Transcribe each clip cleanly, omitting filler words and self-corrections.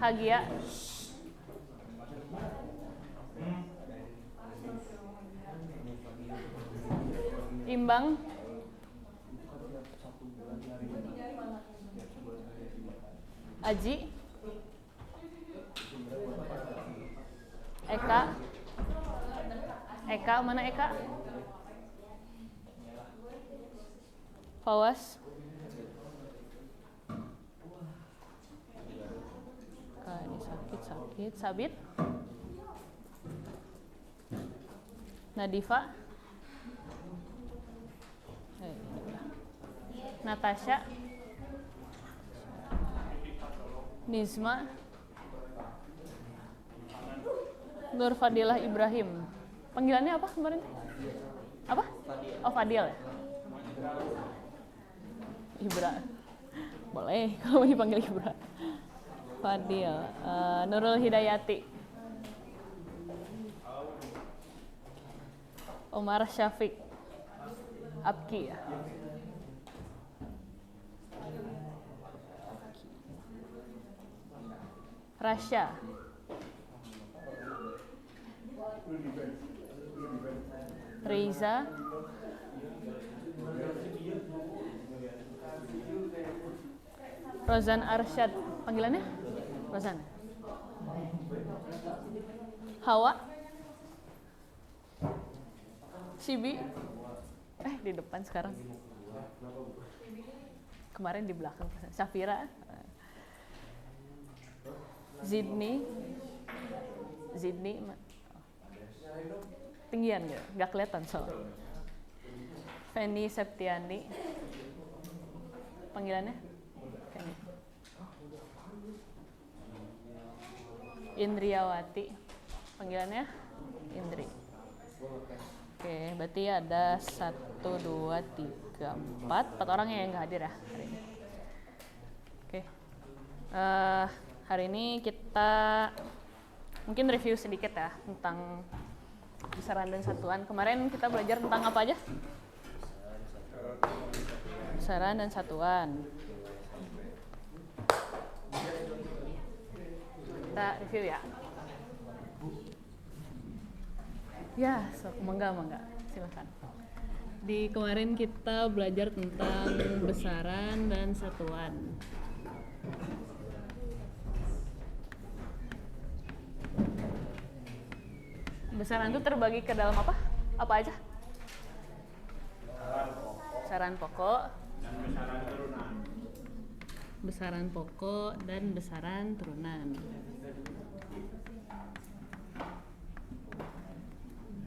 Hagia. Imbang. Aji. Eka. Eka, mana Eka? Fawas. Ini sakit. Sabit. Nadifa. Natasha. Nizma. Nur Fadilah Ibrahim. Panggilannya apa kemarin? Apa? Oh, Fadil ya? Ibra. Boleh kalau mau dipanggil Ibra. Fadil. Nurul Hidayati. Omar Syafiq. Abki ya. Rasya. Reza. Rozan Arsyad. Panggilannya? Rozan. Hawa. Sibi. Di depan sekarang. Kemarin di belakang. Safira. Zidni. Tinggian nggak kelihatan soalnya. Feni Septiani. Panggilannya? Feni. Indriawati. Panggilannya? Indri. Oke, berarti ada 1, 2, 3, 4 orang yang nggak hadir ya hari ini. Oke. Hari ini kita mungkin review sedikit ya tentang besaran dan satuan. Kemarin kita belajar tentang apa aja? Besaran dan satuan. Kita review ya. Ya, mangga. Silakan. Di kemarin kita belajar tentang besaran dan satuan. Besaran itu terbagi ke dalam apa? Apa aja? Besaran pokok dan besaran turunan. Besaran pokok dan besaran turunan.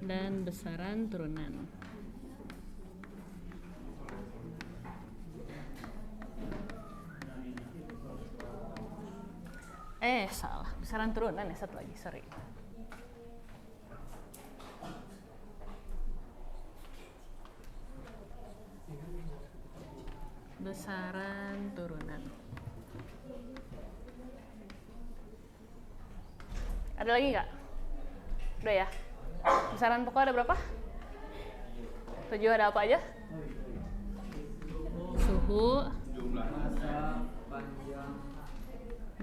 Dan besaran turunan. Salah. Besaran turunan ya, satu lagi, sorry. Besaran turunan. Ada lagi nggak? Udah ya? Besaran pokok ada berapa? 7, ada apa aja? Suhu,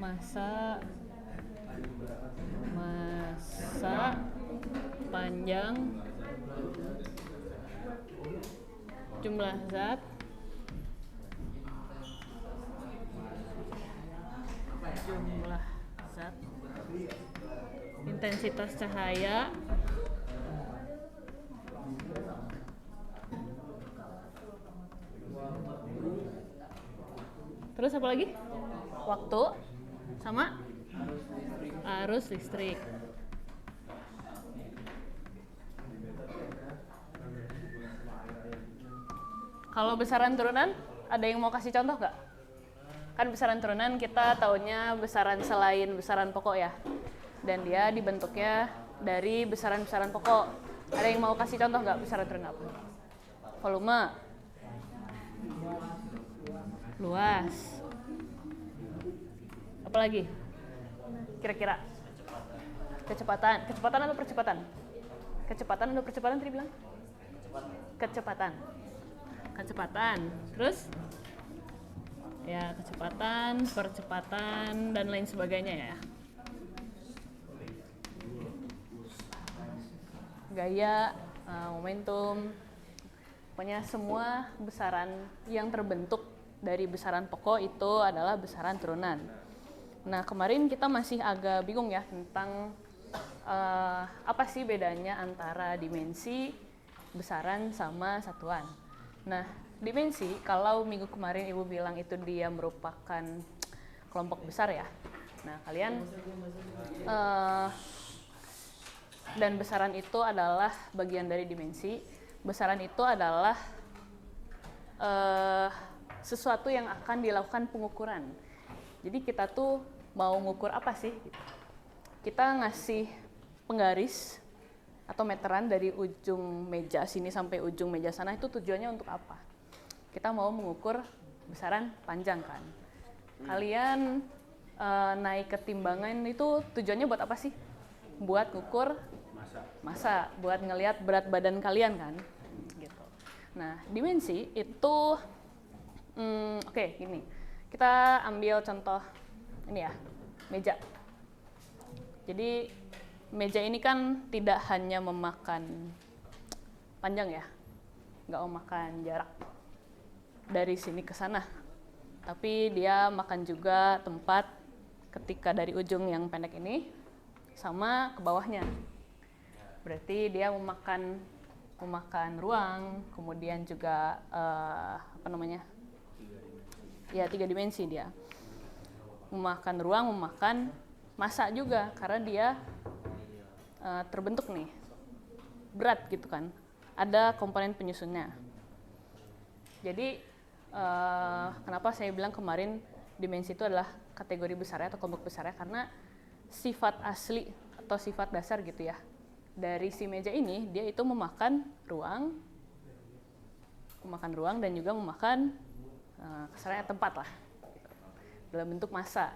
massa, panjang, jumlah zat, intensitas cahaya, terus apa lagi? Waktu sama arus listrik. Kalau besaran turunan, ada yang mau kasih contoh nggak? Kan besaran turunan kita taunya besaran selain besaran pokok ya. Dan dia dibentuknya dari besaran-besaran pokok. Ada yang mau kasih contoh nggak besaran turunan apa? Volume, luas, apa lagi? Kira-kira? Kecepatan atau percepatan? Kecepatan atau percepatan tadi bilang? Kecepatan. Terus? Ya, kecepatan, percepatan, dan lain sebagainya ya. Gaya, momentum, pokoknya semua besaran yang terbentuk dari besaran pokok itu adalah besaran turunan. Nah, kemarin kita masih agak bingung ya tentang apa sih bedanya antara dimensi, besaran, sama satuan. Nah, dimensi, kalau minggu kemarin Ibu bilang itu dia merupakan kelompok besar ya. Nah, kalian dan besaran itu adalah bagian dari dimensi. Besaran itu adalah sesuatu yang akan dilakukan pengukuran. Jadi kita tuh mau ngukur apa sih? Kita ngasih penggaris atau meteran dari ujung meja sini sampai ujung meja sana, itu tujuannya untuk apa? Kita mau mengukur besaran panjang kan. Kalian naik ke timbangan itu tujuannya buat apa sih? Buat ngukur massa, buat ngelihat berat badan kalian kan. Gitu. Nah, dimensi itu oke, gini. Kita ambil contoh ini ya, meja. Jadi meja ini kan tidak hanya memakan panjang ya, nggak memakan jarak dari sini ke sana, tapi dia makan juga tempat ketika dari ujung yang pendek ini sama ke bawahnya. Berarti dia memakan ruang, kemudian juga ya 3 dimensi dia. Memakan ruang, memakan massa juga karena dia terbentuk nih berat gitu kan, ada komponen penyusunnya. Jadi kenapa saya bilang kemarin dimensi itu adalah kategori besarnya atau kelompok besarnya, karena sifat asli atau sifat dasar gitu ya dari si meja ini, dia itu memakan ruang dan juga memakan kasarnya tempat lah gitu, dalam bentuk massa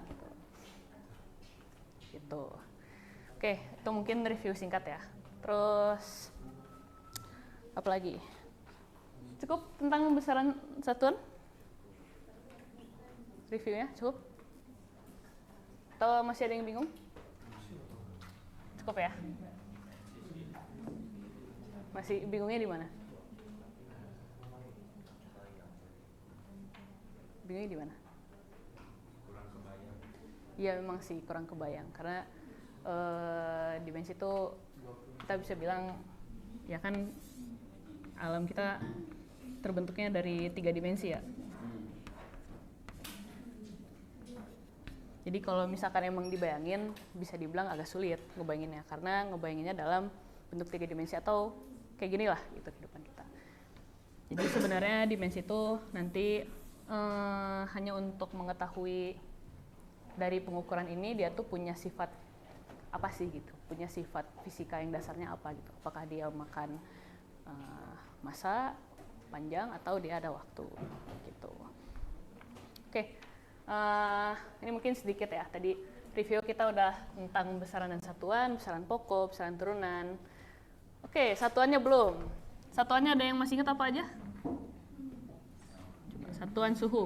gitu. Oke, itu mungkin review singkat ya. Terus apa lagi? Cukup tentang besaran satuan? Reviewnya cukup? Atau masih ada yang bingung? Cukup ya? Masih bingungnya di mana? Bingungnya di mana? Kurang kebayang. Iya, memang sih kurang kebayang karena dimensi itu kita bisa bilang ya kan alam kita terbentuknya dari 3 dimensi ya. Jadi kalau misalkan emang dibayangin bisa dibilang agak sulit ngebayanginnya karena ngebayanginnya dalam bentuk 3 dimensi atau kayak gini lah gitu kehidupan kita. Jadi sebenarnya dimensi itu nanti hanya untuk mengetahui dari pengukuran ini dia tuh punya sifat apa sih gitu, punya sifat fisika yang dasarnya apa gitu, apakah dia makan massa panjang atau dia ada waktu gitu. Oke, ini mungkin sedikit ya, tadi review kita udah tentang besaran dan satuan, besaran pokok, besaran turunan. Oke, satuannya belum. Satuannya ada yang masih ingat apa aja? Coba, satuan suhu,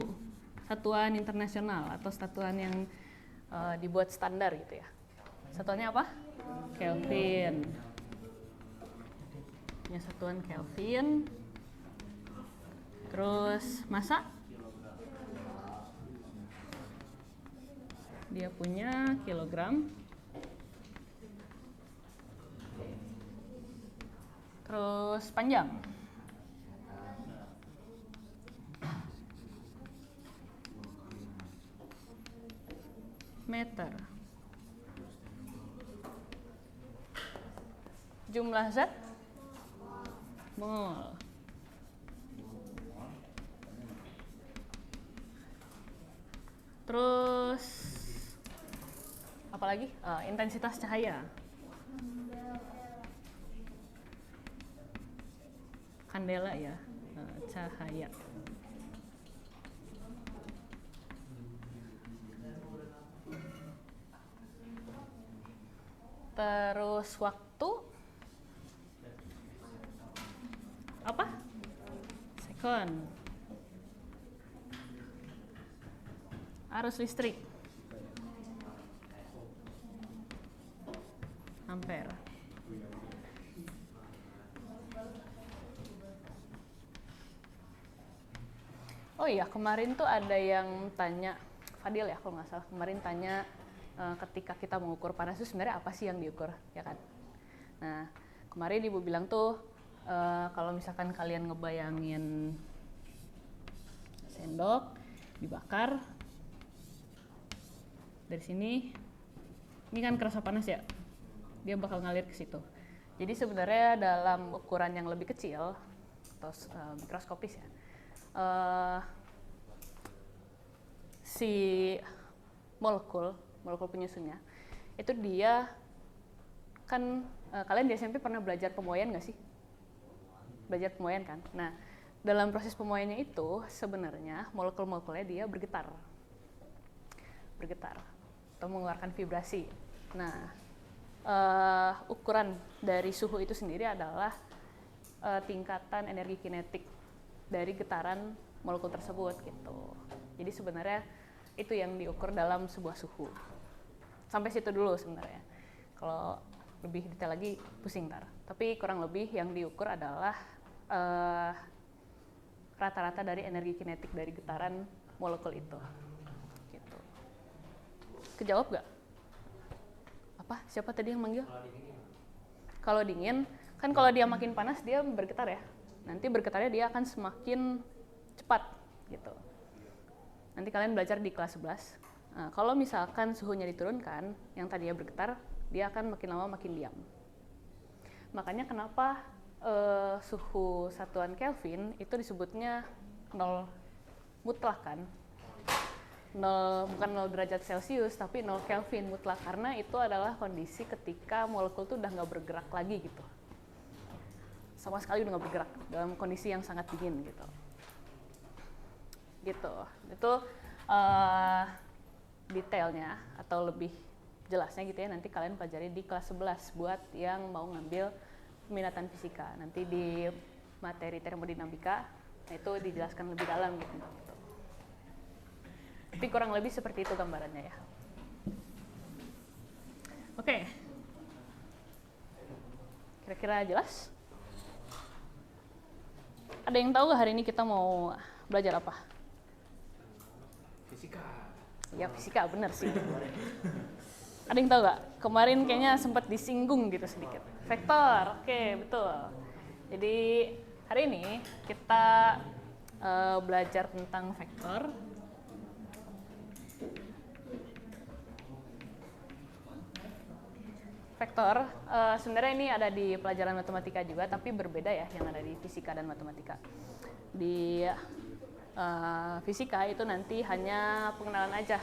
satuan internasional atau satuan yang dibuat standar gitu ya. Satuannya apa? Kelvin. Punya satuan Kelvin. Terus massa? Dia punya kilogram. Terus panjang. Meter. Jumlah zat? Mol. Terus apa lagi? Intensitas cahaya. Kandela ya, cahaya. Terus waktu apa? Second. Arus listrik. Ampere. Oh iya, kemarin tuh ada yang tanya, Fadil ya kalau nggak salah, kemarin tanya ketika kita mengukur panas itu sebenarnya apa sih yang diukur, ya kan? Nah, kemarin ibu bilang tuh kalau misalkan kalian ngebayangin sendok dibakar dari sini, ini kan kerasa panas ya, dia bakal ngalir ke situ. Jadi sebenarnya dalam ukuran yang lebih kecil atau mikroskopis ya, si molekul penyusunnya itu dia kan kalian di SMP pernah belajar pemoyan nggak sih? Belajar pemoyan kan? Nah, dalam proses pemoyannya itu sebenarnya molekul-molekulnya dia bergetar atau mengeluarkan vibrasi. Nah, ukuran dari suhu itu sendiri adalah tingkatan energi kinetik dari getaran molekul tersebut gitu. Jadi sebenarnya itu yang diukur dalam sebuah suhu. Sampai situ dulu sebenarnya. Kalau lebih detail lagi pusing ntar. Tapi kurang lebih yang diukur adalah rata-rata dari energi kinetik dari getaran molekul itu. Gitu. Kejawab nggak? Apa? Siapa tadi yang manggil? Kalau dingin, kan kalau dia makin panas dia bergetar ya. Nanti bergetarnya dia akan semakin cepat gitu. Nanti kalian belajar di kelas 11. Nah, kalau misalkan suhunya diturunkan, yang tadinya bergetar, dia akan makin lama makin diam. Makanya kenapa suhu satuan Kelvin itu disebutnya 0 mutlak kan? 0, bukan 0 derajat Celcius, tapi 0 Kelvin mutlak, karena itu adalah kondisi ketika molekul tuh udah nggak bergerak lagi gitu. Sama sekali udah nggak bergerak, dalam kondisi yang sangat dingin gitu. Itu detailnya atau lebih jelasnya gitu ya, nanti kalian pelajari di kelas 11 buat yang mau ngambil peminatan fisika. Nanti di materi termodinamika, nah itu dijelaskan lebih dalam gitu. Tapi kurang lebih seperti itu gambarannya ya. Oke. Kira-kira jelas? Ada yang tahu nggak hari ini kita mau belajar apa? Fisika. Ya fisika, bener sih. Ada yang tahu nggak? Kemarin kayaknya sempat disinggung gitu sedikit. Vektor, oke betul. Jadi hari ini kita belajar tentang vektor. Vektor, sebenarnya ini ada di pelajaran matematika juga, tapi berbeda ya yang ada di fisika dan matematika. Di fisika itu nanti hanya pengenalan aja.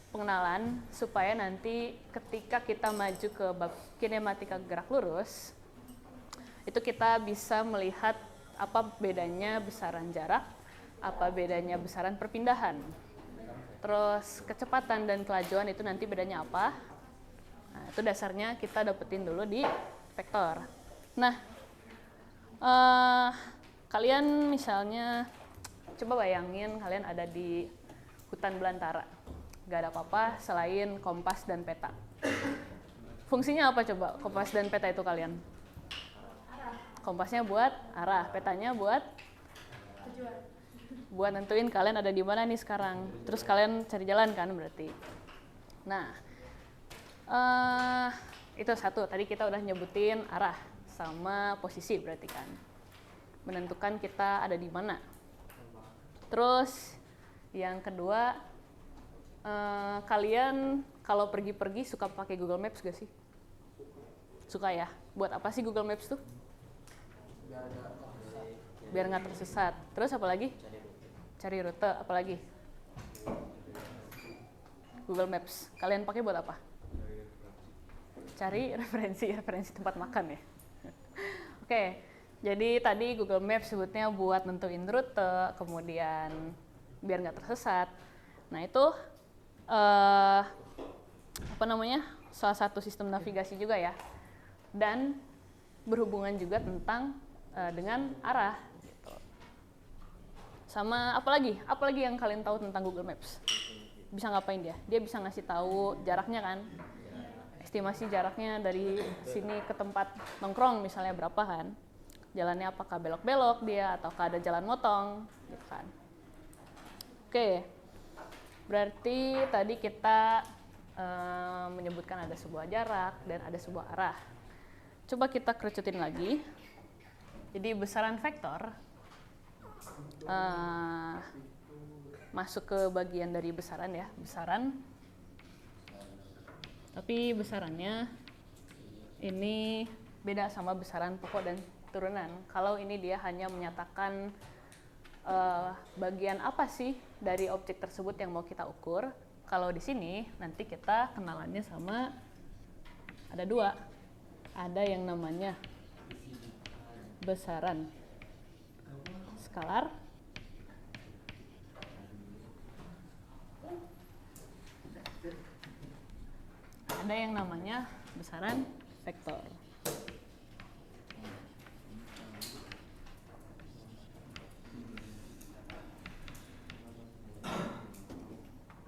Pengenalan supaya nanti ketika kita maju ke bab kinematika gerak lurus, itu kita bisa melihat apa bedanya besaran jarak, apa bedanya besaran perpindahan. Terus kecepatan dan kelajuan itu nanti bedanya apa? Nah, itu dasarnya kita dapetin dulu di vektor. Nah, kalian misalnya coba bayangin kalian ada di hutan belantara, gak ada apa-apa selain kompas dan peta. Fungsinya apa coba kompas dan peta itu kalian? Kompasnya buat arah, petanya buat tujuan. Buat nentuin kalian ada di mana nih sekarang. Terus kalian cari jalan kan berarti. Nah, itu satu, tadi kita udah nyebutin arah sama posisi berarti kan. Menentukan kita ada di mana. Terus yang kedua, kalian kalau pergi-pergi suka pakai Google Maps gak sih? Suka ya? Buat apa sih Google Maps tuh? Biar nggak tersesat. Terus apa lagi? Cari rute. Apa lagi? Google Maps. Kalian pakai buat apa? Cari referensi tempat makan ya. Oke, jadi tadi Google Maps sebutnya buat nentuin rute, kemudian biar nggak tersesat. Nah itu salah satu sistem navigasi juga ya, dan berhubungan juga tentang dengan arah. Gitu. Sama apalagi yang kalian tahu tentang Google Maps? bisa ngapain dia? Dia bisa ngasih tahu jaraknya kan, estimasi jaraknya dari sini ke tempat nongkrong misalnya berapa kan, jalannya apakah belok-belok dia ataukah ada jalan motong gitu kan. Oke, berarti tadi kita menyebutkan ada sebuah jarak dan ada sebuah arah. Coba kita kerucutin lagi. Jadi besaran vektor masuk ke bagian dari besaran ya, besaran. Tapi besarannya ini beda sama besaran pokok dan turunan. Kalau ini dia hanya menyatakan bagian apa sih dari objek tersebut yang mau kita ukur. Kalau di sini nanti kita kenalannya sama ada dua. Ada yang namanya besaran skalar, ada yang namanya besaran vektor.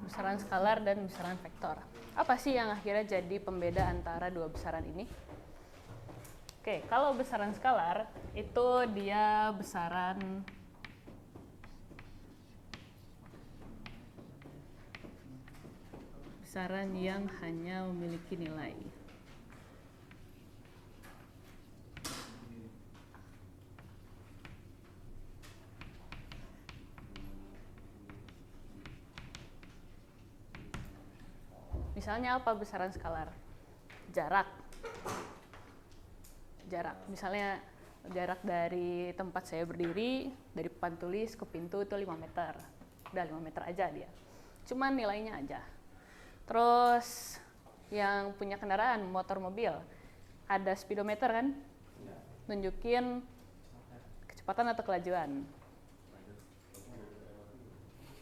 Besaran skalar dan besaran vektor. Apa sih yang akhirnya jadi pembeda antara dua besaran ini? Oke, kalau besaran skalar itu dia besaran yang hanya memiliki nilai. Misalnya apa besaran skalar? Jarak. Misalnya jarak dari tempat saya berdiri, dari papan tulis ke pintu itu 5 meter. Udah 5 meter aja dia. Cuman nilainya aja. Terus yang punya kendaraan, motor mobil, ada speedometer kan? Nunjukin kecepatan atau kelajuan.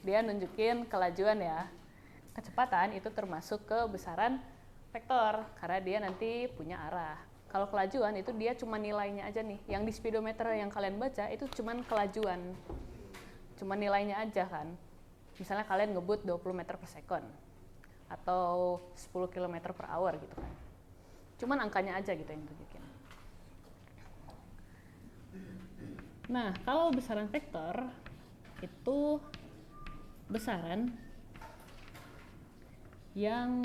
Dia nunjukin kelajuan ya. Kecepatan itu termasuk ke besaran vektor karena dia nanti punya arah. Kalau kelajuan itu dia cuma nilainya aja nih. Yang di speedometer yang kalian baca itu cuma kelajuan. Cuma nilainya aja kan. Misalnya kalian ngebut 20 meter per second atau 10 km per hour gitu kan. Cuman angkanya aja gitu yang tunjukin. Nah, kalau besaran vektor itu besaran yang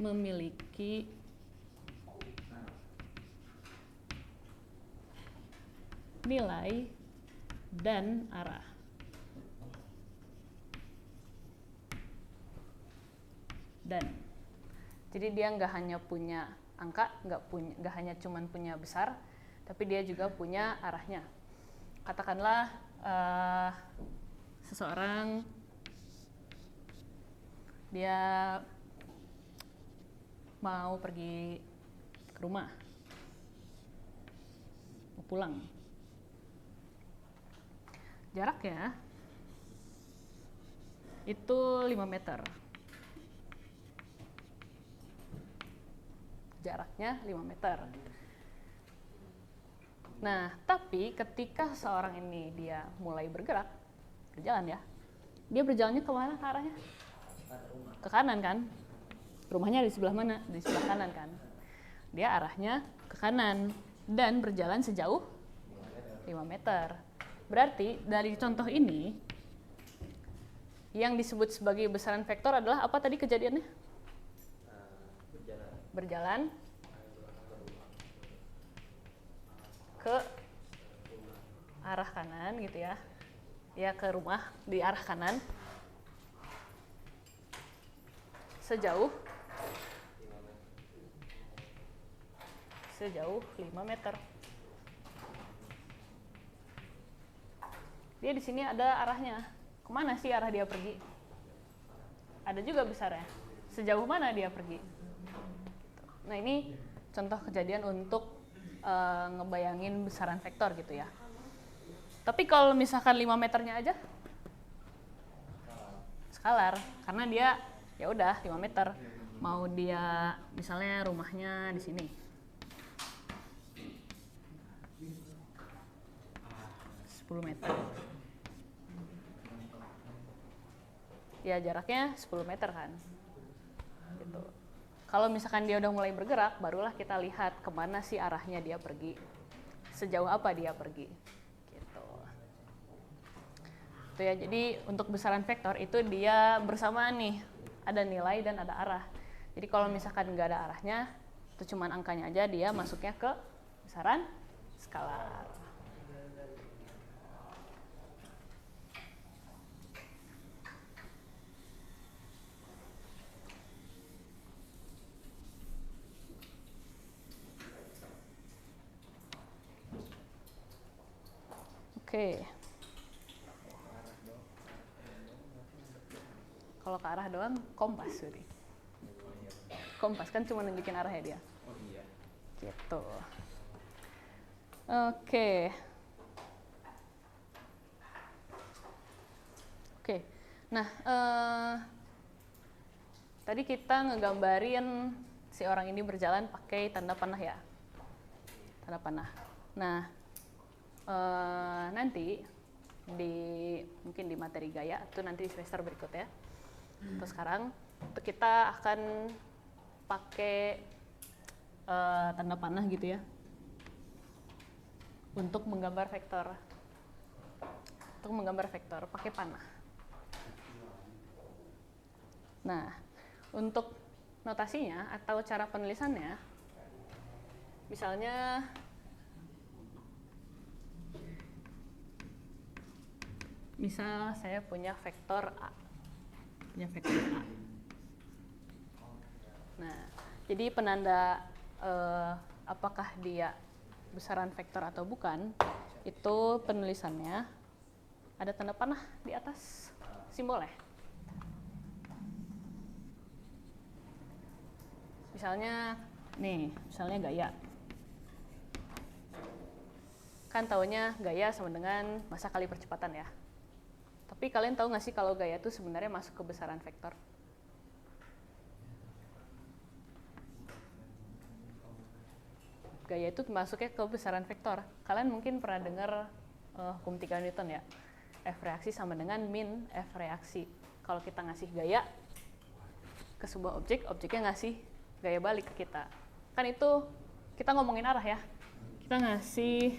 memiliki nilai dan arah. Jadi dia nggak hanya punya angka, nggak hanya cuman punya besar, tapi dia juga punya arahnya. Katakanlah seseorang dia mau pergi ke rumah, mau pulang. Jaraknya itu 5 meter. Jaraknya 5 meter. Nah, tapi ketika seorang ini dia mulai bergerak, berjalan ya, dia berjalannya kemana ke arahnya? Ke kanan kan? Rumahnya di sebelah mana? Di sebelah kanan kan? Dia arahnya ke kanan dan berjalan sejauh 5 meter. Berarti dari contoh ini, yang disebut sebagai besaran vektor adalah apa tadi kejadiannya? Berjalan ke arah kanan gitu ya. Ya ke rumah di arah kanan. Sejauh 5 meter. Dia di sini ada arahnya. Kemana sih arah dia pergi? Ada juga besarnya. Sejauh mana dia pergi? Nah, ini contoh kejadian untuk ngebayangin besaran vektor gitu ya. Tapi kalau misalkan 5 meternya aja skalar, karena dia ya udah 5 meter. Mau dia misalnya rumahnya di sini. 10 meter. ya jaraknya 10 meter kan. Gitu. Kalau misalkan dia udah mulai bergerak, barulah kita lihat kemana sih arahnya dia pergi, sejauh apa dia pergi. Gitu. Itu ya, jadi untuk besaran vektor itu dia bersamaan nih, ada nilai dan ada arah. Jadi kalau misalkan nggak ada arahnya, itu cuman angkanya aja, dia masuknya ke besaran skalar. Oke. Kalau ke arah doang, kompas Suri. Kompas kan cuma nunjukin arahnya dia. Oh iya. Gitu. Oke. Oke. Nah, tadi kita ngegambarin si orang ini berjalan pakai tanda panah ya. Tanda panah. Nah, nanti mungkin di materi gaya itu nanti di semester berikut ya. Terus sekarang kita akan pakai tanda panah gitu ya untuk menggambar vektor. Untuk menggambar vektor pakai panah. Nah, untuk notasinya atau cara penulisannya, misalnya misal saya punya vektor A. Nah, jadi penanda apakah dia besaran vektor atau bukan, itu penulisannya ada tanda panah di atas simbolnya. Misalnya gaya. Kan taunya gaya sama dengan massa kali percepatan ya. Tapi kalian tahu nggak sih kalau gaya itu sebenarnya masuk ke besaran vektor? Gaya itu masuknya ke besaran vektor. Kalian mungkin pernah dengar hukum 3 Newton ya. F reaksi sama dengan min F reaksi. Kalau kita ngasih gaya ke sebuah objek, objeknya ngasih gaya balik ke kita. Kan itu kita ngomongin arah ya. Kita ngasih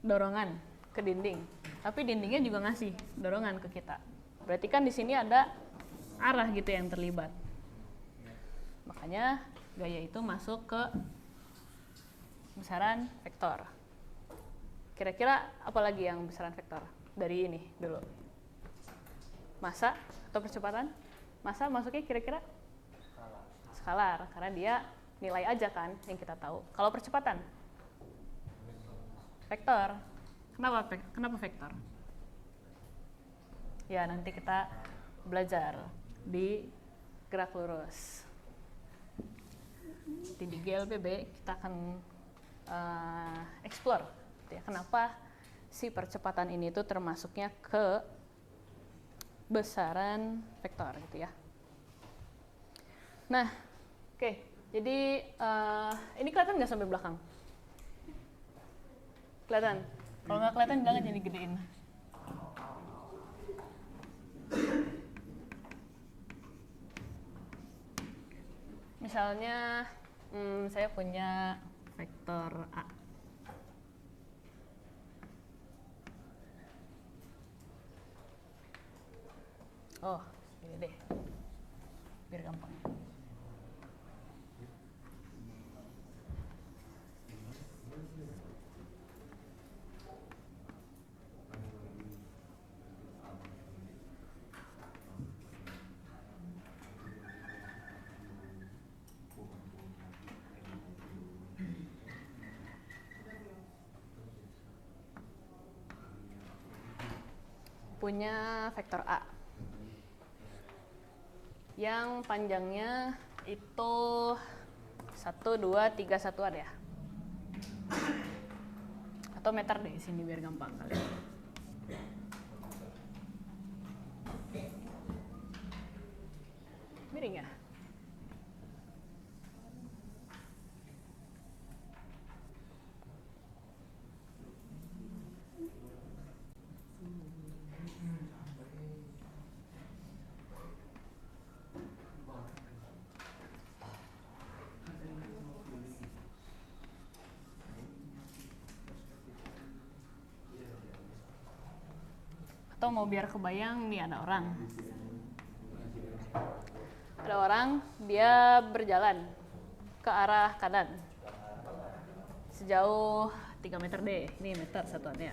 dorongan ke dinding, tapi dindingnya juga ngasih dorongan ke kita. Berarti kan di sini ada arah gitu yang terlibat. Makanya gaya itu masuk ke besaran vektor. Kira-kira apa lagi yang besaran vektor? Dari ini dulu. Massa atau percepatan? Massa masuknya kira-kira? Skalar, karena dia nilai aja kan yang kita tahu. Kalau percepatan? Vektor. Kenapa vektor? Ya, nanti kita belajar di gerak lurus. Di GLBB kita akan explore ya, kenapa si percepatan ini tuh termasuknya ke besaran vektor gitu ya. Nah, oke. Jadi ini kelihatan nggak sampai belakang? Kelihatan? Kalau nggak kelihatan bilang aja digedein. Misalnya saya punya vektor A. Oh, ini deh. Biar gampang. Punya vektor A yang panjangnya itu 1, 2, 3 satuan ya, atau meter deh sini biar gampang kali. Miring ya. Atau mau biar kebayang, nih ada orang. Ada orang, dia berjalan ke arah kanan. Sejauh 3 meter deh, ini meter satuannya.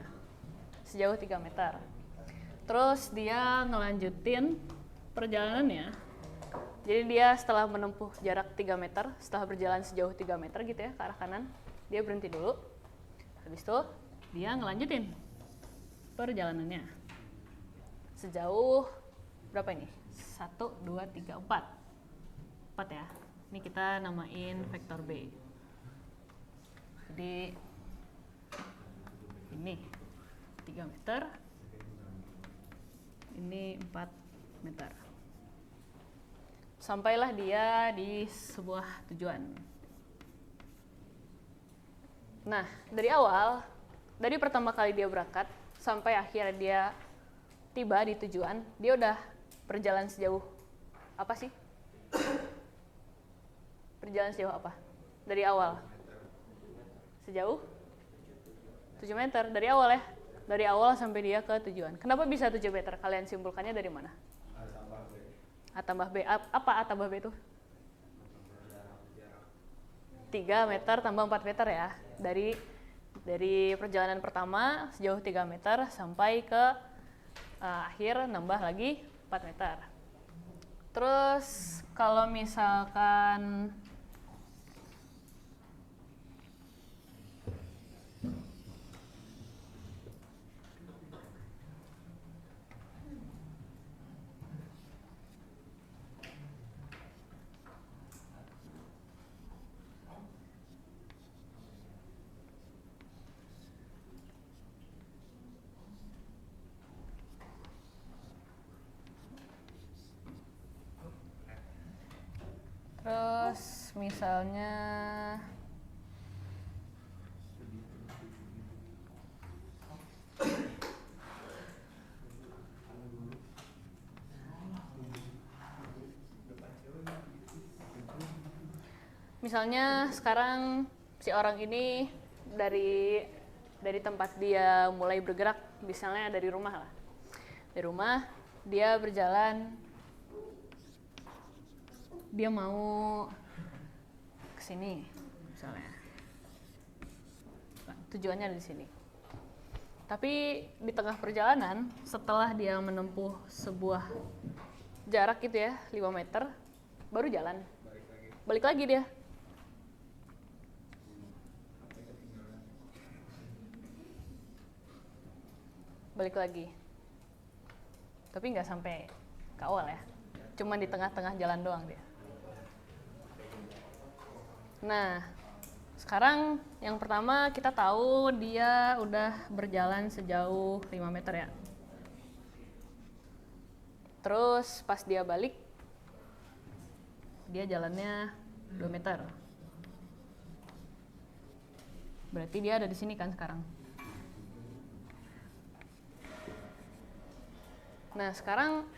Sejauh 3 meter. Terus dia ngelanjutin perjalanannya. Jadi dia setelah menempuh jarak 3 meter, setelah berjalan sejauh 3 meter gitu ya ke arah kanan, dia berhenti dulu. Habis itu dia ngelanjutin perjalanannya. Sejauh berapa ini? 1, 2, 3, 4. 4 ya. Ini kita namain vektor B. Jadi ini 3 meter, ini 4 meter. Sampailah dia di sebuah tujuan. Nah, dari awal, dari pertama kali dia berangkat sampai akhirnya dia tiba di tujuan, dia udah berjalan sejauh apa sih? Berjalan sejauh apa? Dari awal? Sejauh 7 meter dari awal ya. Dari awal sampai dia ke tujuan. Kenapa bisa 7 meter? Kalian simpulkannya dari mana? A tambah B. Apa A tambah B itu? 3 meter tambah 4 meter ya. Dari perjalanan pertama sejauh 3 meter sampai ke akhir nambah lagi 4 meter. Terus kalau misalkan misalnya sekarang si orang ini dari tempat dia mulai bergerak, misalnya dari rumah lah. Dari rumah dia berjalan, dia mau ke sini misalnya. Nah, tujuannya ada di sini. Tapi di tengah perjalanan, setelah dia menempuh sebuah jarak gitu ya, 5 meter, baru jalan. Balik lagi dia. Balik lagi. Tapi nggak sampai ke awal ya. Cuma di tengah-tengah jalan doang dia. Nah, sekarang yang pertama kita tahu dia udah berjalan sejauh 5 meter ya. Terus pas dia balik, dia jalannya 2 meter. Berarti dia ada di sini kan sekarang. Nah, sekarang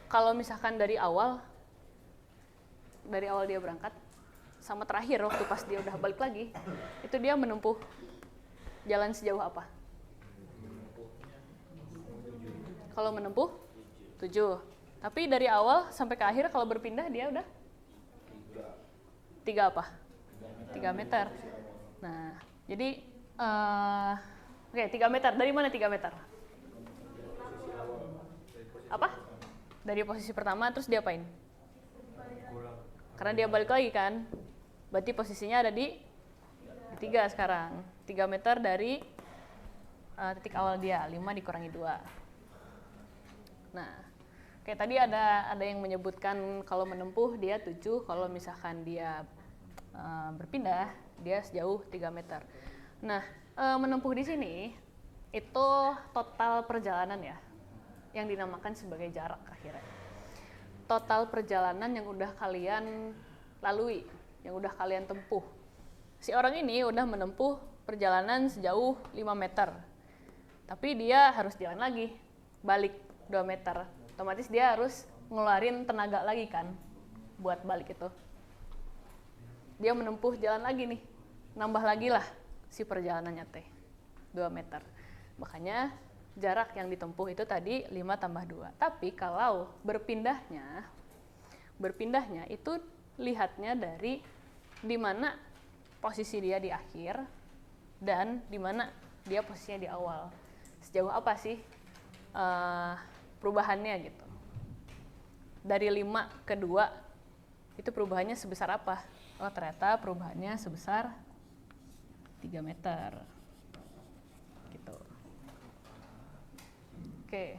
kalau misalkan dari awal dia berangkat, sama terakhir waktu pas dia udah balik lagi, itu dia menempuh jalan sejauh apa? Kalau menempuh 7. Tapi dari awal sampai ke akhir kalau berpindah dia udah 3 apa? 3 meter. Nah, jadi oke, 3 meter. Dari mana 3 meter? Apa? Dari posisi pertama terus dia apain? Karena dia balik lagi kan. Berarti posisinya ada di 3 sekarang. 3 meter dari titik awal dia, 5 dikurangi 2. Nah, kayak tadi ada yang menyebutkan kalau menempuh dia 7, kalau misalkan dia berpindah dia sejauh 3 meter. Nah, menempuh di sini itu total perjalanan ya, yang dinamakan sebagai jarak akhirnya. Total perjalanan yang udah kalian lalui, yang udah kalian tempuh. Si orang ini udah menempuh perjalanan sejauh 5 meter. Tapi dia harus jalan lagi, balik 2 meter. Otomatis dia harus ngeluarin tenaga lagi kan, buat balik itu. Dia menempuh jalan lagi nih, nambah lagi lah si perjalanannya teh, 2 meter. Makanya jarak yang ditempuh itu tadi 5 tambah 2. Tapi kalau berpindahnya itu lihatnya dari di mana posisi dia di akhir dan di mana dia posisinya di awal. Sejauh apa sih perubahannya gitu. Dari 5 ke 2 itu perubahannya sebesar apa? Oh, ternyata perubahannya sebesar 3 meter. Gitu. Oke.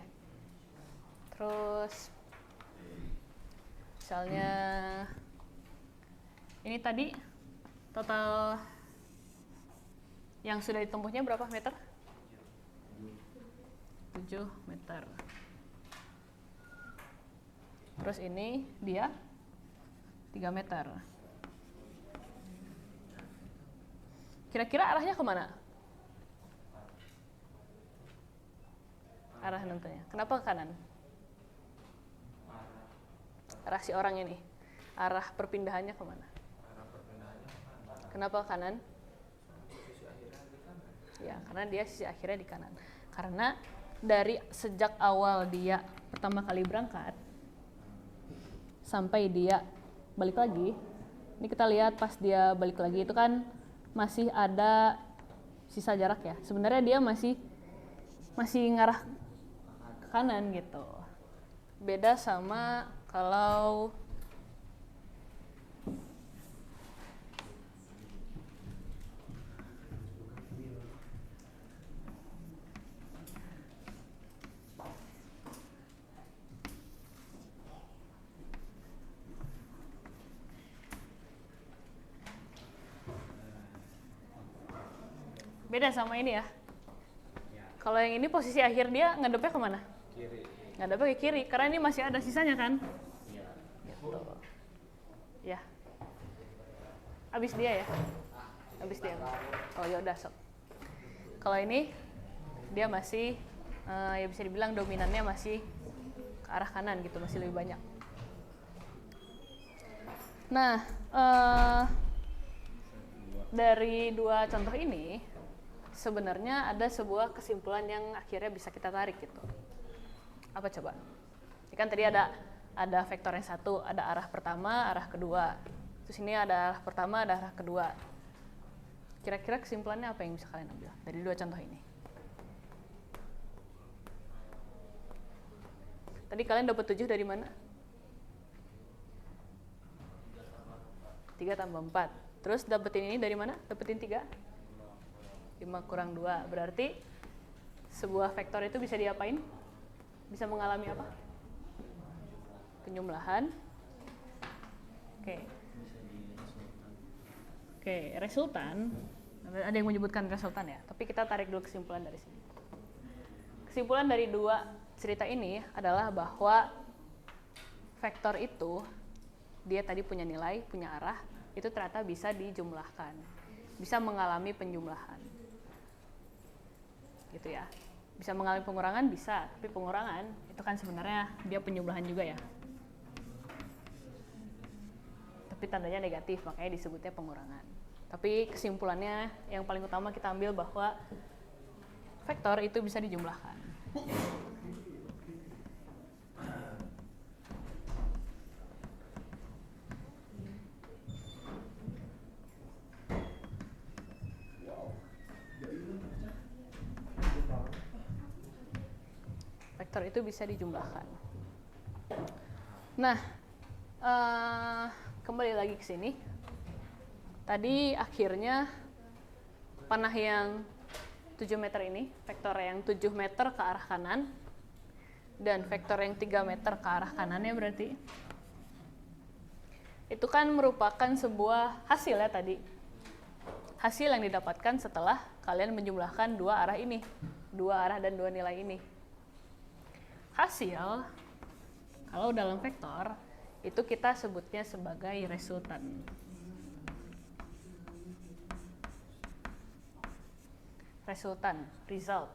Terus misalnya ini tadi total yang sudah ditempuhnya berapa meter? 7 meter. Terus ini dia 3 meter. Kira-kira arahnya kemana? Arah nentunya. Kenapa ke kanan? Arah si orang ini. Arah perpindahannya kemana? Kenapa ke kanan? Ya, karena dia sisi akhirnya di kanan. Karena dari sejak awal dia pertama kali berangkat sampai dia balik lagi, ini kita lihat pas dia balik lagi itu kan masih ada sisa jarak ya. Sebenarnya dia masih ngarah ke kanan gitu. Beda sama kalau beda sama ini ya. Kalau yang ini posisi akhir dia ngadepnya kemana? Kiri. Ngadepnya ke kiri, karena ini masih ada sisanya kan? Iya. Gitu. Ya. Abis dia ya? Abis dia. Oh yaudah sok. Kalau ini dia masih ya bisa dibilang dominannya masih ke arah kanan gitu, masih lebih banyak. Nah, dari dua contoh ini sebenarnya ada sebuah kesimpulan yang akhirnya bisa kita tarik gitu. Apa coba? Ini kan tadi ada vektor yang satu, ada arah pertama, arah kedua. Terus ini ada arah pertama, ada arah kedua. Kira-kira kesimpulannya apa yang bisa kalian ambil dari dua contoh ini? Tadi kalian dapat 7 dari mana? 3 tambah 4. Terus dapetin ini dari mana? Dapetin 3? 5 kurang 2. Berarti sebuah vektor itu bisa diapain? Bisa mengalami apa? Penjumlahan. Oke, resultan. Ada yang menyebutkan resultan ya, tapi kita tarik dulu kesimpulan dari sini. Kesimpulan dari dua cerita ini adalah bahwa vektor itu dia tadi punya nilai, punya arah, itu ternyata bisa dijumlahkan. Bisa mengalami penjumlahan. Gitu ya. Bisa mengalami pengurangan bisa, tapi pengurangan itu kan sebenarnya dia penjumlahan juga ya. Tapi tandanya negatif, makanya disebutnya pengurangan. Tapi kesimpulannya yang paling utama kita ambil bahwa vektor itu bisa dijumlahkan. Vektor itu bisa dijumlahkan. Nah, kembali lagi ke sini. Tadi akhirnya panah yang 7 meter ini, vektor yang 7 meter ke arah kanan, dan vektor yang 3 meter ke arah kanannya berarti. Itu kan merupakan sebuah hasil ya tadi. Hasil yang didapatkan setelah kalian menjumlahkan dua arah ini. Dua arah dan dua nilai ini. Hasil, kalau dalam vektor, itu kita sebutnya sebagai resultan. Resultan, result.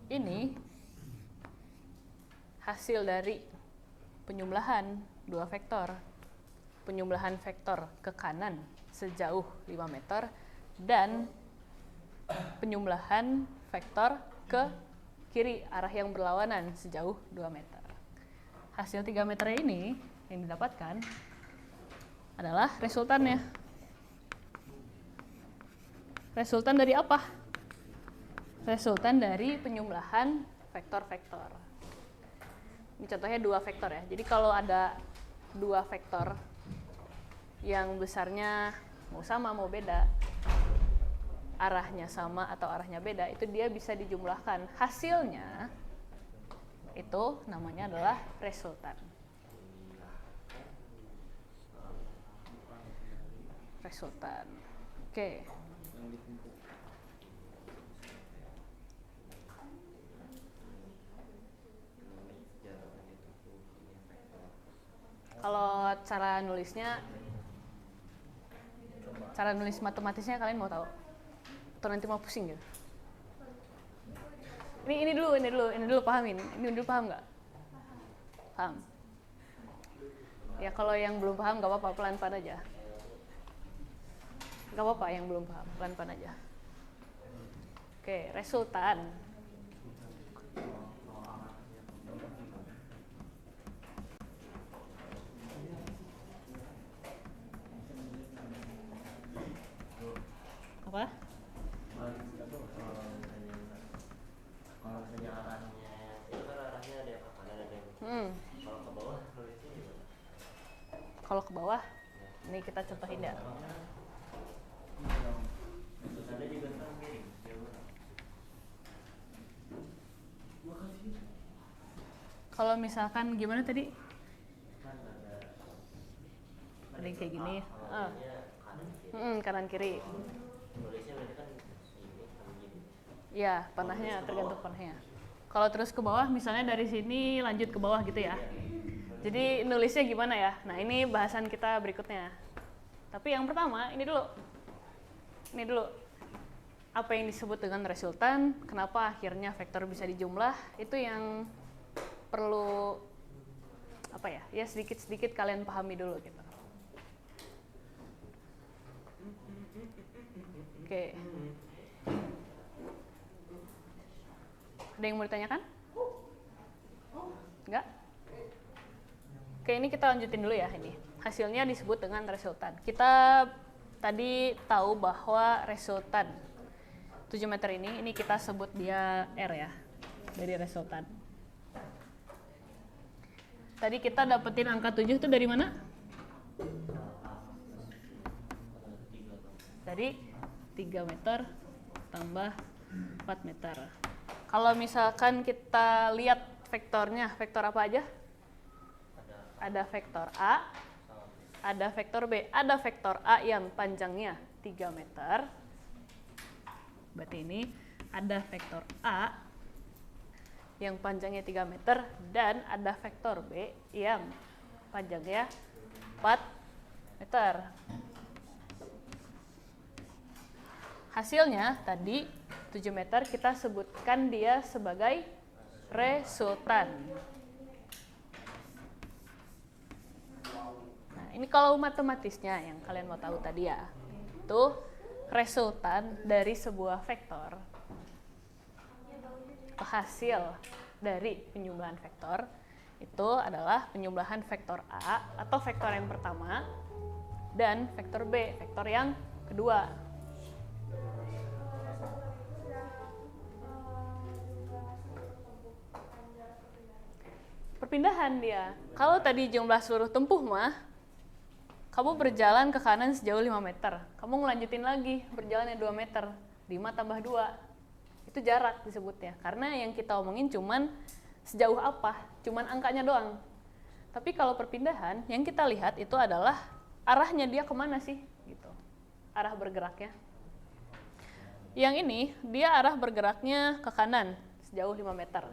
Ini hasil dari penjumlahan dua vektor. Penjumlahan vektor ke kanan sejauh 5 meter dan penjumlahan vektor ke kiri arah yang berlawanan sejauh 2 meter. Hasil 3 meter ini yang didapatkan adalah resultannya. Resultan dari apa? Resultan dari penjumlahan vektor-vektor. Ini contohnya 2 vektor ya. Jadi kalau ada 2 vektor yang besarnya mau sama mau beda, arahnya sama atau arahnya beda, itu dia bisa dijumlahkan. Hasilnya itu namanya adalah resultan. Resultan. Oke. Kalau cara nulisnya, cara nulis matematisnya kalian mau tahu? Atau nanti mau pusing gitu? Ini dulu pahamin. Ini dulu paham nggak? Paham? Ya kalau yang belum paham nggak apa-apa, pelan-pelan aja. Nggak apa-apa yang belum paham, pelan-pelan aja. Oke, resultan. Apa? Kalau misalnya arahnya itu kan arahnya ada yang ke kanan ada yang kalau ke bawah nulisnya gimana? Kalau ke bawah, ini kita contohin ya. Tulisannya juga kan miring gimana? Kalau misalkan gimana tadi? Kan Ada yang kayak gini. kanan kiri. Kanan kiri. Nulisnya berarti kan ini kan gini. Ya, panahnya tergantung panahnya. Kalau terus ke bawah, misalnya dari sini lanjut ke bawah gitu ya. Jadi nulisnya gimana ya? Nah ini bahasan kita berikutnya. Tapi yang pertama, ini dulu. Ini dulu. Apa yang disebut dengan resultan, kenapa akhirnya vektor bisa dijumlah, itu yang perlu apa ya? Ya sedikit-sedikit kalian pahami dulu gitu. Oke. Ada yang mau ditanyakan? Enggak? Oke, ini kita lanjutin dulu ya ini. Hasilnya disebut dengan resultan. Kita tadi tahu bahwa resultan 7 meter ini kita sebut dia R ya, dari resultan. Tadi kita dapetin angka 7 itu dari mana? Dari 3 meter tambah 4 meter. Kalau misalkan kita lihat vektornya, vektor apa aja? Ada vektor A, ada vektor B. Ada vektor A yang panjangnya 3 meter. Berarti ini ada vektor A yang panjangnya 3 meter dan ada vektor B yang panjangnya 4 meter. Hasilnya tadi 7 meter kita sebutkan dia sebagai resultan. Nah, ini kalau matematisnya yang kalian mau tahu tadi ya. Itu resultan dari sebuah vektor. Hasil dari penjumlahan vektor itu adalah penjumlahan vektor A atau vektor yang pertama dan vektor B, vektor yang kedua. Perpindahan dia. Kalau tadi jumlah seluruh tempuh mah, kamu berjalan ke kanan sejauh 5 meter. Kamu ngelanjutin lagi, berjalannya 2 meter. 5 tambah 2. Itu jarak disebutnya. Karena yang kita omongin cuman sejauh apa, cuman angkanya doang. Tapi kalau perpindahan, yang kita lihat itu adalah arahnya dia kemana sih? Gitu. Arah bergeraknya. Yang ini, dia arah bergeraknya ke kanan sejauh 5 meter.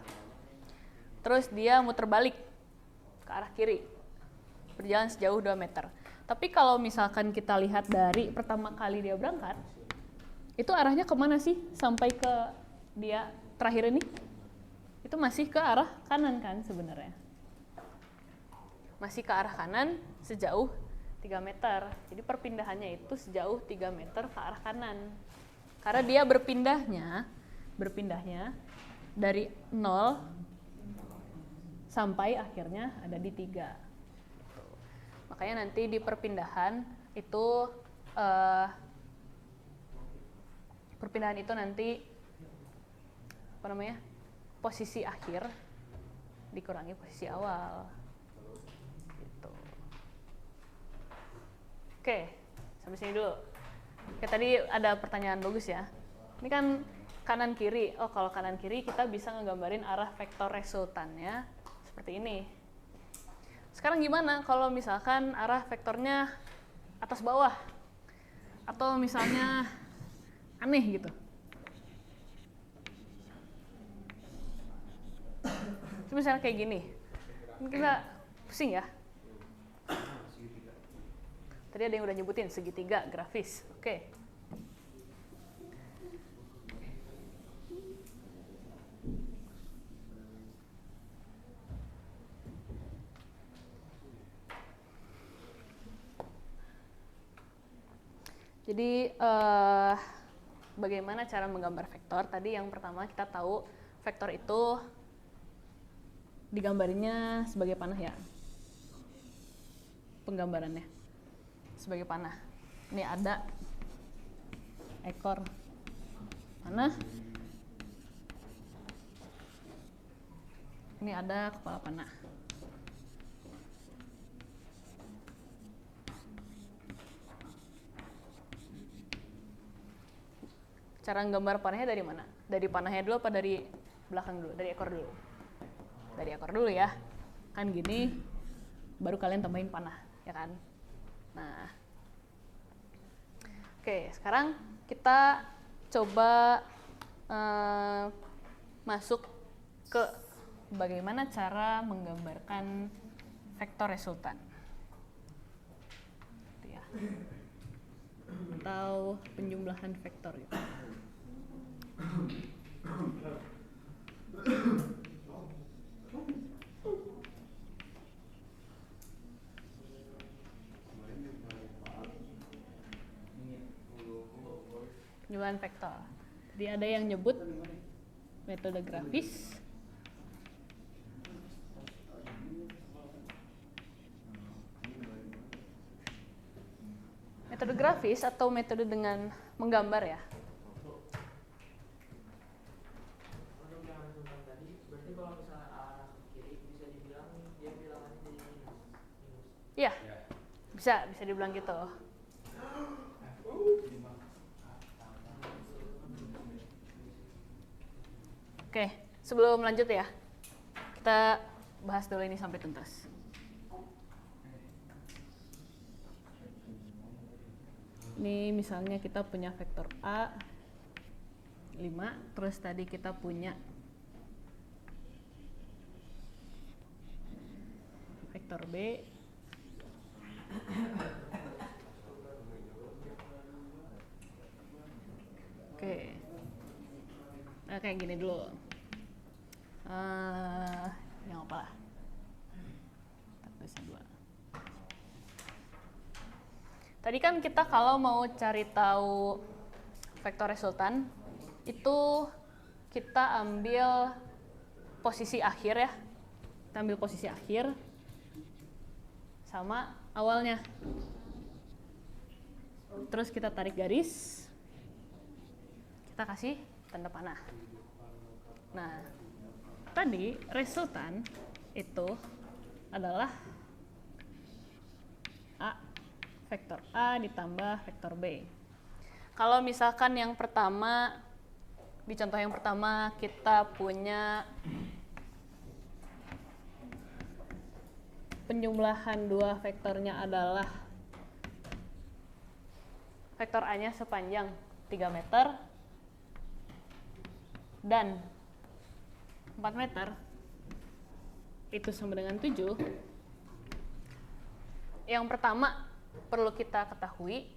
Terus dia muter balik ke arah kiri, berjalan sejauh 2 meter. Tapi kalau misalkan kita lihat dari pertama kali dia berangkat, itu arahnya kemana sih sampai ke dia terakhir ini? Itu masih ke arah kanan kan sebenarnya. Masih ke arah kanan sejauh 3 meter. Jadi perpindahannya itu sejauh 3 meter ke arah kanan. Karena dia berpindahnya dari 0 sampai akhirnya ada di 3. Makanya nanti di perpindahan itu nanti posisi akhir dikurangi posisi awal gitu. Oke, sampai sini dulu. Oke, tadi ada pertanyaan bagus ya. Ini kan kanan kiri. Oh, kalau kanan kiri kita bisa ngegambarin arah vektor resultannya seperti ini. Sekarang gimana kalau misalkan arah vektornya atas bawah? Atau misalnya aneh gitu. Itu misalnya kayak gini. Ini kita pusing ya. Tadi ada yang udah nyebutin segitiga grafis. Oke. Jadi bagaimana cara menggambar vektor? Tadi yang pertama kita tahu vektor itu digambarnya sebagai panah ya. Penggambarannya sebagai panah. Ini ada ekor panah. Ini ada kepala panah. Cara nggambar panahnya dari mana? Dari panahnya dulu apa dari belakang dulu? Dari ekor dulu? Dari ekor dulu ya. Kan gini, baru kalian tambahin panah, ya kan? Nah, oke, sekarang kita coba masuk ke bagaimana cara menggambarkan vektor resultan. Gitu ya. Atau penjumlahan vektor gitu. Penjumlahan vektor. Jadi ada yang nyebut metode grafis. Metode grafis atau metode dengan menggambar ya. Iya, bisa dibilang gitu. Oke, sebelum lanjut ya, kita bahas dulu ini sampai tuntas. Ini misalnya kita punya vektor A 5, terus tadi kita punya vektor B oke. Nah, kayak gini dulu. Yang apa lah? Tadi kan kita kalau mau cari tahu vektor resultan, itu kita ambil posisi akhir ya. Kita ambil posisi akhir sama awalnya. Terus kita tarik garis, kita kasih tanda panah. Nah, tadi resultan itu adalah vektor A ditambah vektor B. Kalau misalkan yang pertama, di contoh yang pertama kita punya penjumlahan dua vektornya adalah vektor A-nya sepanjang 3 meter dan 4 meter, itu sama dengan 7. Yang pertama perlu kita ketahui,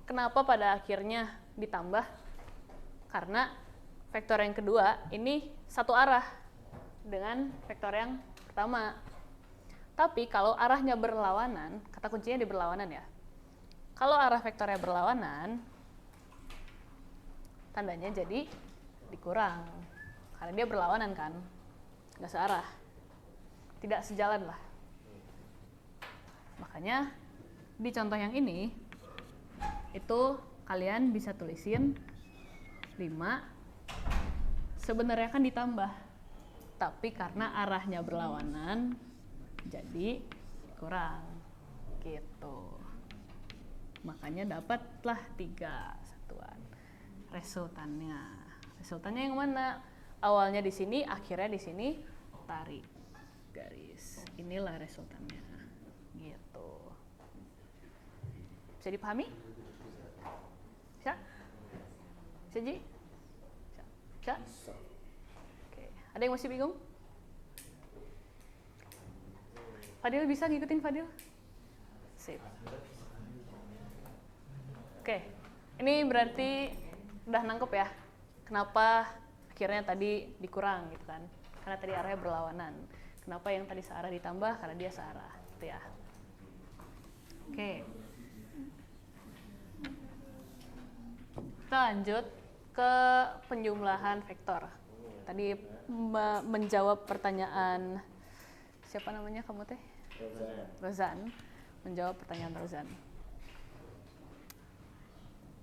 kenapa pada akhirnya ditambah? Karena vektor yang kedua ini satu arah dengan vektor yang pertama. Tapi kalau arahnya berlawanan, kata kuncinya di berlawanan ya. Kalau arah vektornya berlawanan, tandanya jadi dikurang. Karena dia berlawanan kan, nggak searah, tidak sejalan lah. Makanya di contoh yang ini, itu kalian bisa tulisin 5, sebenarnya kan ditambah. Tapi karena arahnya berlawanan, jadi kurang. Gitu. Makanya dapatlah 3 satuan. Resultannya yang mana? Awalnya di sini, akhirnya di sini, tarik garis. Inilah resultannya. Gitu. Bisa dipahami? Bisa? Bisa, Ji? Bisa? Oke. Ada yang masih bingung? Fadil bisa ngikutin Fadil? Sip. Oke. Ini berarti udah nangkep ya, kenapa akhirnya tadi dikurang gitu kan, karena tadi arahnya berlawanan. Kenapa yang tadi searah ditambah, karena dia searah gitu ya. Oke, kita lanjut ke penjumlahan vektor. Tadi menjawab pertanyaan siapa namanya kamu teh? Rozan. Menjawab pertanyaan Rozan.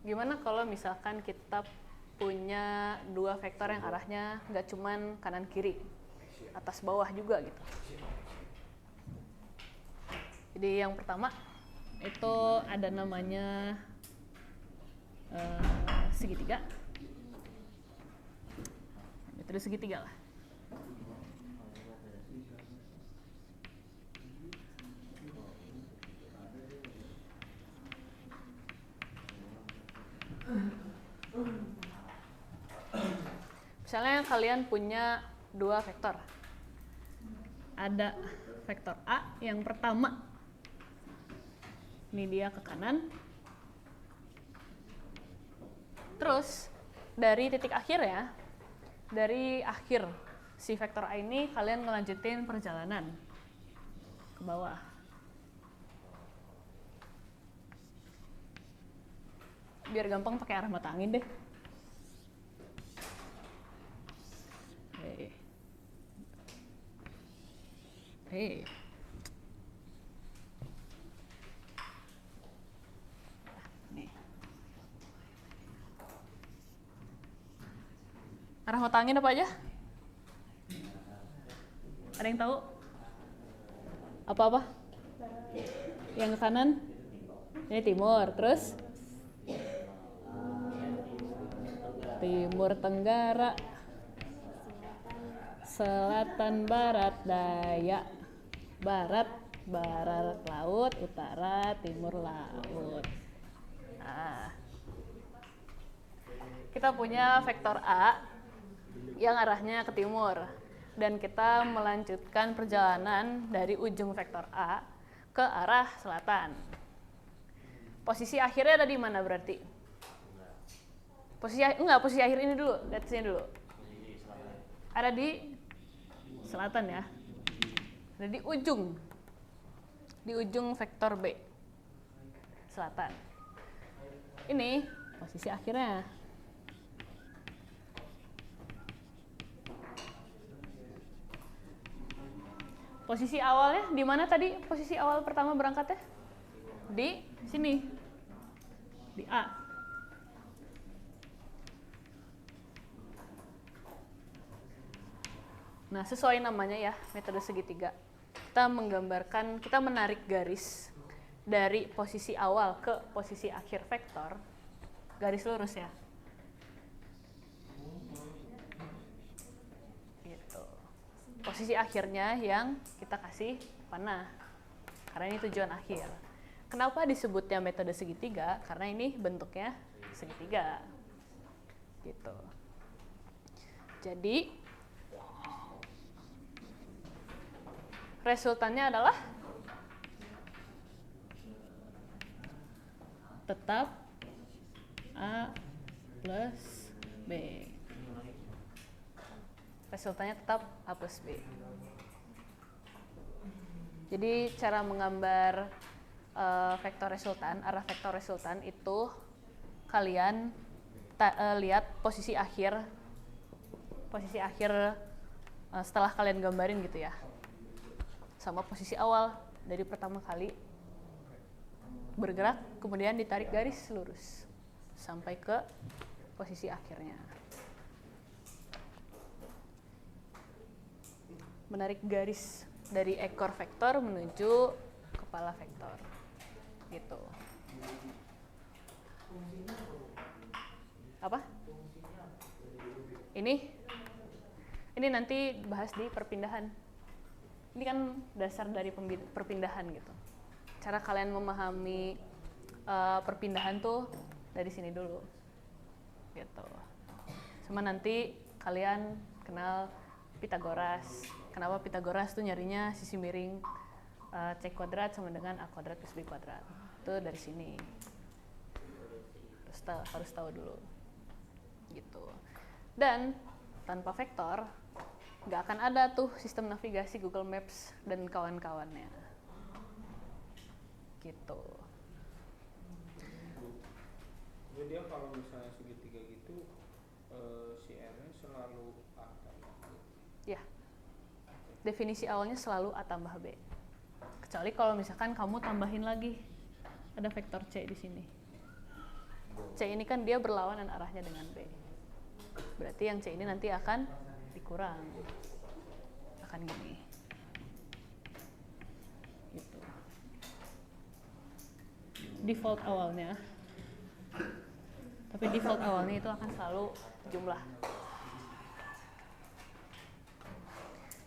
Gimana kalau misalkan kita punya 2 vektor yang arahnya nggak cuman kanan kiri, atas bawah juga gitu. Jadi yang pertama itu ada namanya segitiga. Metode segitiga lah. Misalnya kalian punya 2 vektor. Ada vektor A yang pertama. Ini dia ke kanan. Terus dari titik akhir ya, dari akhir si vektor A ini kalian ngelanjutin perjalanan ke bawah. Biar gampang pakai arah mata angin deh. Hei. Nih. Arah mata angin apa aja? Ada yang tahu? Apa-apa? Yang ke kanan? Ini timur, terus? Timur Tenggara, selatan, barat, daya, barat, barat laut, utara, timur laut. Nah, kita punya vektor A yang arahnya ke timur, dan kita melanjutkan perjalanan dari ujung vektor A ke arah selatan. Posisi akhirnya ada di mana berarti? Posisi akhir ini dulu, lihat sini dulu. Ada di selatan ya. Ada di ujung vektor B. Selatan. Ini posisi akhirnya. Posisi awalnya di mana tadi? Posisi awal pertama berangkatnya? Di sini. Di A. Nah, sesuai namanya ya, metode segitiga. Kita menggambarkan, kita menarik garis dari posisi awal ke posisi akhir vektor. Garis lurus ya. Gitu. Posisi akhirnya yang kita kasih panah. Karena ini tujuan akhir. Kenapa disebutnya metode segitiga? Karena ini bentuknya segitiga. Gitu. Jadi resultannya adalah tetap A plus B. Resultannya tetap A plus B. Jadi cara menggambar vektor resultan, arah vektor resultan itu kalian lihat posisi akhir setelah kalian gambarin gitu ya, sama posisi awal dari pertama kali bergerak kemudian ditarik garis lurus sampai ke posisi akhirnya. Menarik garis dari ekor vektor menuju kepala vektor gitu. Apa? Ini nanti bahas di perpindahan. Ini kan dasar dari perpindahan gitu. Cara kalian memahami perpindahan tuh dari sini dulu gitu. Sama nanti kalian kenal Pitagoras. Kenapa Pitagoras tuh nyarinya sisi miring C kuadrat sama dengan A kuadrat plus B kuadrat. Itu dari sini. Harus tahu dulu gitu. Dan tanpa vektor nggak akan ada tuh sistem navigasi Google Maps dan kawan-kawannya gitu. Jadi kalau misalnya segitiga gitu si R-nya selalu A tambah B. Ya, definisi awalnya selalu A tambah B. Kecuali kalau misalkan kamu tambahin lagi ada vektor C di sini. C ini kan dia berlawanan arahnya dengan B. Berarti yang C ini nanti akan dikurang. Akan gini. Gitu. Default awalnya. Tapi default awalnya itu akan selalu jumlah.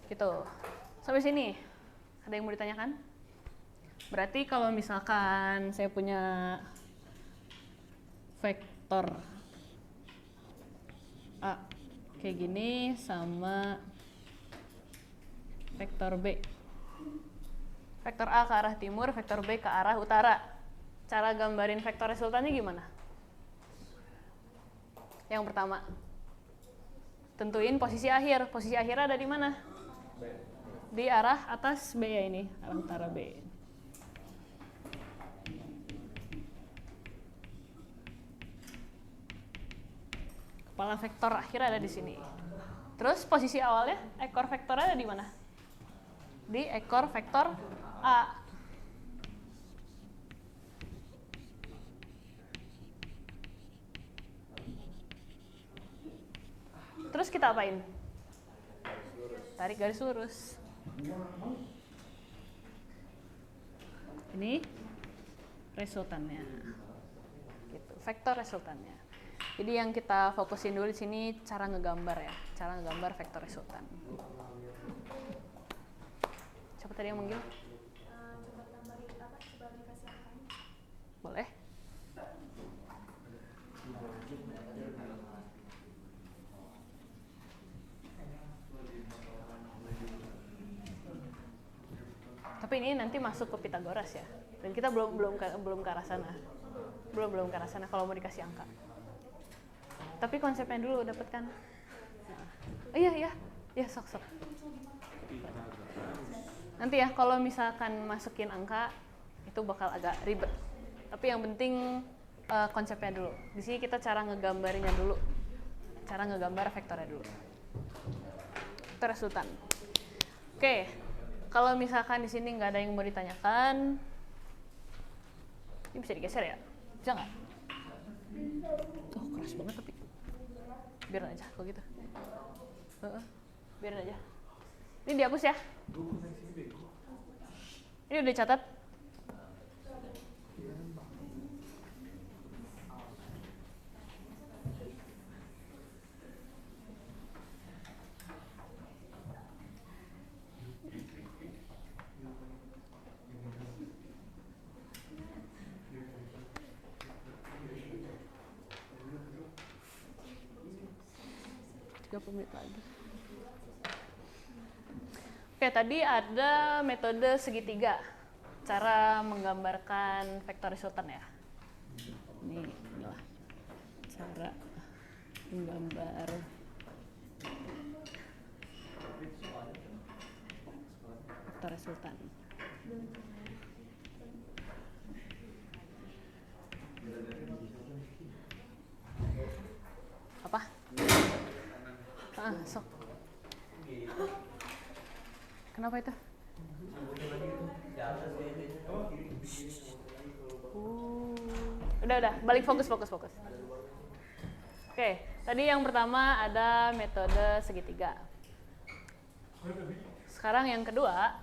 Gitu. Sampai sini. Ada yang mau ditanyakan? Berarti kalau misalkan saya punya vektor A kayak gini sama vektor B. Vektor A ke arah timur, vektor B ke arah utara. Cara gambarin vektor resultannya gimana? Yang pertama, tentuin posisi akhir. Posisi akhir ada di mana? Di arah atas B ya ini, arah utara B. Kepala vektor akhir ada di sini. Terus posisi awalnya, ekor vektornya ada di mana? Di ekor vektor A. Terus kita apain? Tarik garis lurus. Ini resultannya. Gitu, vektor resultannya. Jadi yang kita fokusin dulu di sini cara ngegambar ya, cara ngegambar vektor resultan. Siapa tadi yang manggil? Coba tambahin apa? Coba dikasih angkanya. Boleh. Tapi ini nanti masuk ke Pitagoras ya. Dan kita belum ke arah sana. Belum ke arah sana kalau mau dikasih angka. Tapi konsepnya dulu dapat kan? Iya, sok. Nanti ya kalau misalkan masukin angka itu bakal agak ribet. Tapi yang penting konsepnya dulu. Di sini kita cara ngegambarinya dulu. Cara ngegambar vektornya dulu. Vektor resultan. Oke. Kalau misalkan di sini nggak ada yang mau ditanyakan, ini bisa digeser ya? Bisa nggak? Oh, keras banget tapi. Biarin aja kalau gitu. Biarin aja. Ini dihapus ya? Ini udah dicatat? Menit lagi. Oke, tadi ada metode segitiga. Cara menggambarkan vektor resultan ya. Inilah cara menggambar vektor resultan. Kenapa itu? Di atas dia itu. Udah, balik fokus. Oke, tadi yang pertama ada metode segitiga. Sekarang yang kedua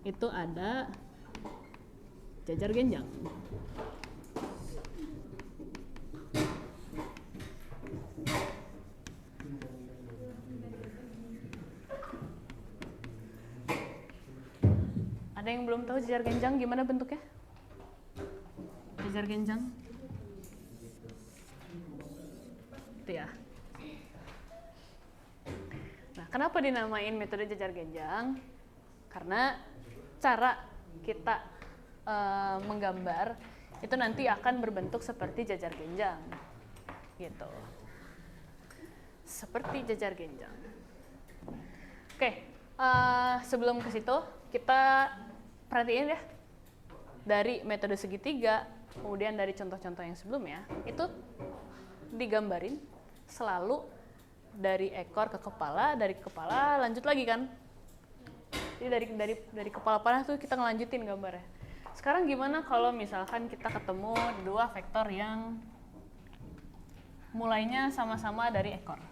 itu ada jajar genjang. Ada yang belum tahu jajar genjang gimana bentuknya? Jajar genjang itu ya. Nah, kenapa dinamain metode jajar genjang? Karena cara kita menggambar itu nanti akan berbentuk seperti jajar genjang gitu, seperti jajar genjang. Oke, sebelum ke situ kita perhatiin ya, dari metode segitiga kemudian dari contoh-contoh yang sebelumnya itu digambarin selalu dari ekor ke kepala, dari kepala lanjut lagi kan. Jadi dari kepala panah tuh kita ngelanjutin gambarnya. Sekarang gimana kalau misalkan kita ketemu dua vektor yang mulainya sama-sama dari ekor?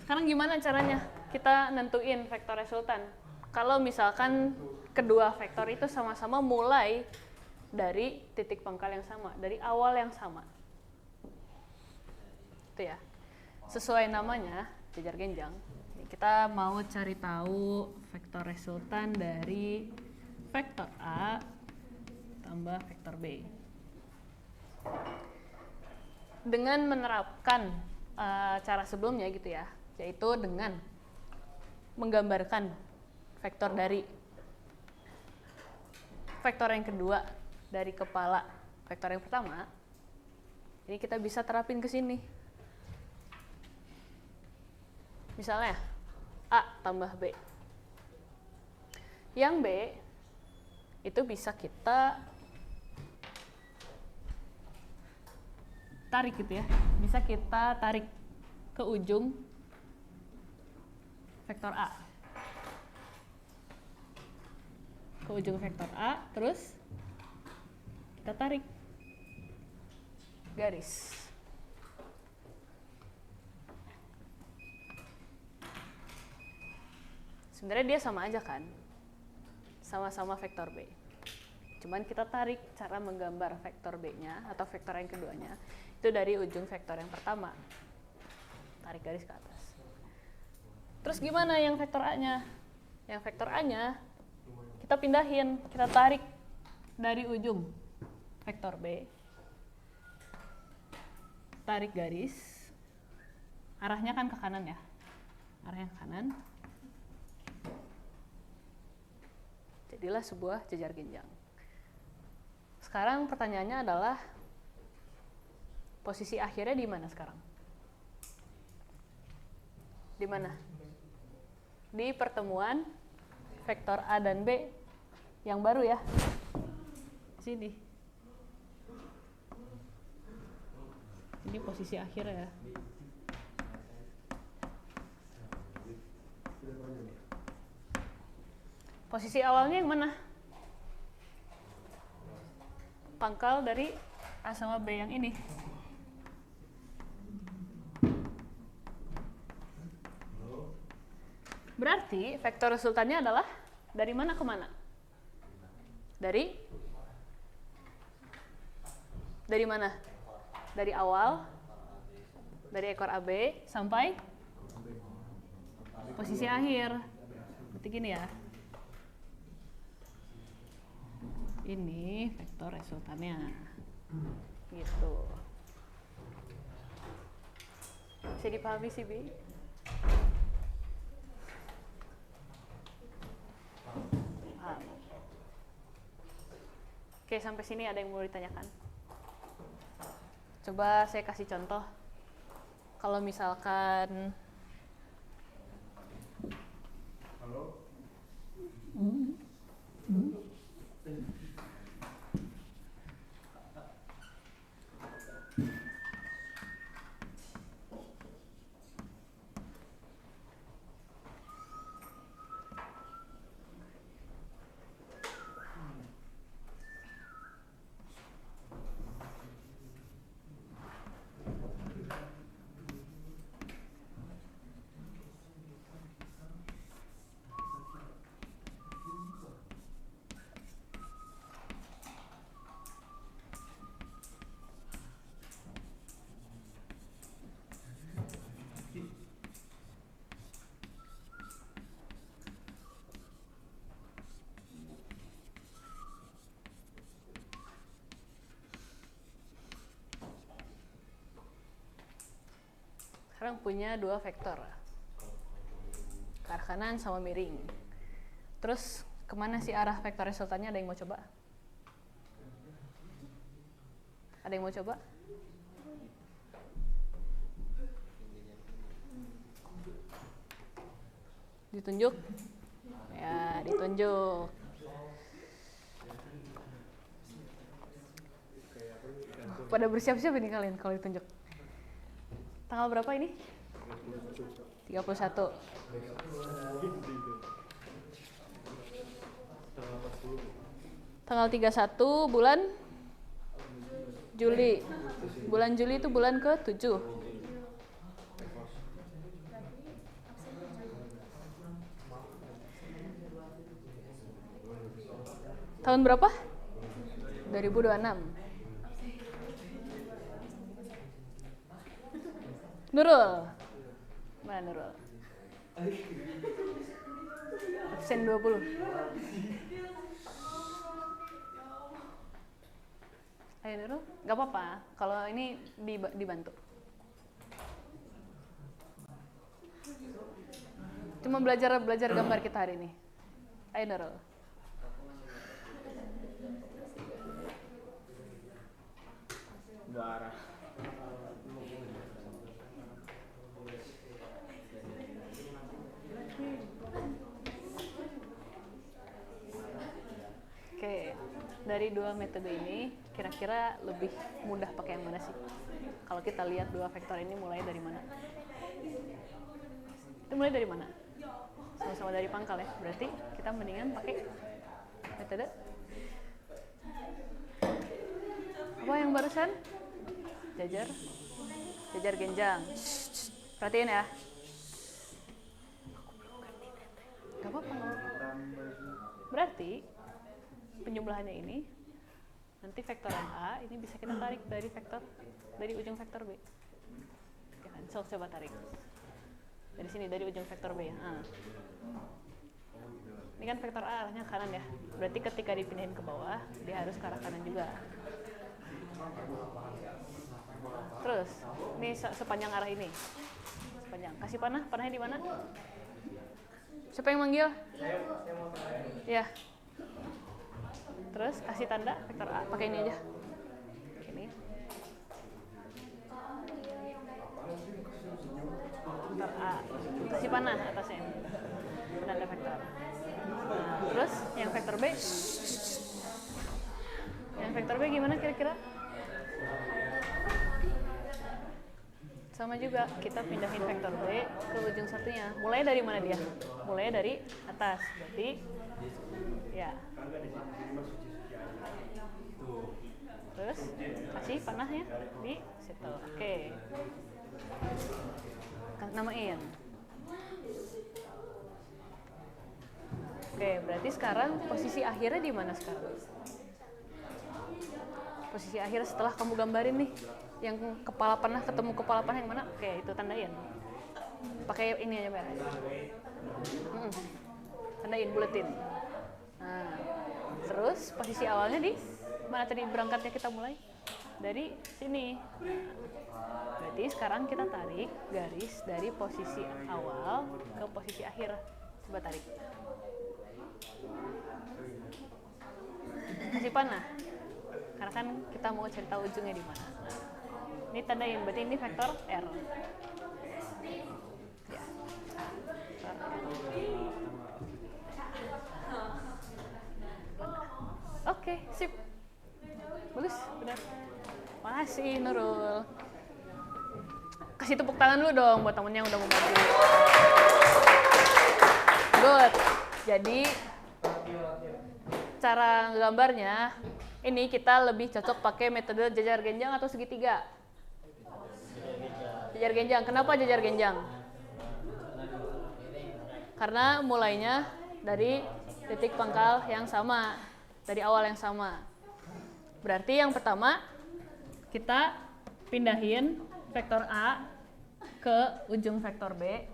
Sekarang gimana caranya kita nentuin vektor resultan? Kalau misalkan kedua vektor itu sama-sama mulai dari titik pangkal yang sama, dari awal yang sama. Itu ya. Sesuai namanya, jajar genjang. Kita mau cari tahu vektor resultan dari vektor A tambah vektor B. Dengan menerapkan cara sebelumnya gitu ya, yaitu dengan menggambarkan vektor dari vektor yang kedua dari kepala vektor yang pertama, ini kita bisa terapin ke sini. Misalnya A tambah B. Yang B itu bisa kita tarik gitu ya, bisa kita tarik ke ujung vektor A, ke ujung vektor A, terus kita tarik garis. Sebenarnya dia sama aja kan, sama-sama vektor B. Cuman kita tarik cara menggambar vektor B-nya atau vektor yang keduanya itu dari ujung vektor yang pertama. Tarik garis ke atas. Terus gimana yang vektor A-nya? Yang vektor A-nya kita pindahin, kita tarik dari ujung vektor B. Tarik garis. Arahnya kan ke kanan ya. Arahnya ke kanan. Jadilah sebuah jajar genjang. Sekarang pertanyaannya adalah posisi akhirnya di mana sekarang? Di mana? Di pertemuan vektor A dan B yang baru ya. Sini. Ini posisi akhir ya. Posisi awalnya yang mana? Pangkal dari A sama B yang ini. Berarti vektor resultannya adalah dari mana ke mana? Dari mana? Dari awal, dari ekor AB sampai posisi akhir. Berarti gini ya. Ini vektor resultannya. Gitu. Bisa dipahami sih, Bi? Paham. Oke, sampai sini ada yang mau ditanyakan? Coba saya kasih contoh. Kalau misalkan orang punya dua vektor, ke arah kanan sama miring. Terus kemana sih arah vektor resultannya? Ada yang mau coba? Ada yang mau coba? Ditunjuk? Ya, ditunjuk. Pada bersiap-siap ini kalian kalau ditunjuk. Tanggal berapa ini? 31. Tanggal 31 bulan Juli. Bulan Juli itu bulan ke-7. Tahun berapa? 2026. Nurul. Mana Nurul? Absen 20. Ayo Nurul, gak apa-apa kalau ini dibantu. Cuma belajar gambar kita hari ini. Ayo Nurul. Dua arah. Oke, dari dua metode ini kira-kira lebih mudah pakai yang mana sih? Kalau kita lihat dua vektor ini mulai dari mana? Itu mulai dari mana? Sama-sama dari pangkal ya. Berarti kita mendingan pakai metode apa yang barusan? Jajar genjang. Perhatiin ya. Gak apa-apa. Berarti penjumlahannya ini nanti vektoran A ini bisa kita tarik dari ujung vektor B. Ya kan, coba tarik dari sini, dari ujung vektor B. Ini kan vektor A arahnya kanan ya, berarti ketika dipindahin ke bawah dia harus ke arah kanan juga. Terus ini sepanjang arah ini, sepanjang. Kasih panahnya di mana? Siapa yang manggil? Ya. Terus kasih tanda vektor A, pakai ini aja. Ini. Vektor A. Kasih panah atasnya. Tanda vektor. Nah, terus yang vektor B. Yang vektor B gimana kira-kira? Sama juga, kita pindahin vektor B ke ujung satunya. Mulai dari mana dia? Mulai dari atas. Berarti ya. Terus kasih panahnya di situ. Oke. Namain. Oke, berarti sekarang posisi akhirnya di mana sekarang? Posisi akhir setelah kamu gambarin nih, yang kepala panah ketemu kepala panah yang mana? Oke, itu tandain. Pakai ini aja merah. Tandain, buletin. Nah, terus posisi awalnya di mana tadi berangkatnya kita mulai? Dari sini. Berarti sekarang kita tarik garis dari posisi awal ke posisi akhir. Coba tarik. Kasih panah. Karena kan kita mau cari tahu ujungnya di mana. Nah, ini tandain, berarti ini vektor R. Ya. Oke, sip. Bagus, benar. Makasih Nurul. Kasih tepuk tangan dulu dong buat temennya yang udah mau maju. Good. Jadi cara gambarnya ini kita lebih cocok pakai metode jajar genjang atau segitiga. Jajar genjang. Kenapa jajar genjang? Karena mulainya dari titik pangkal yang sama, dari awal yang sama. Berarti yang pertama kita pindahin vektor A ke ujung vektor B,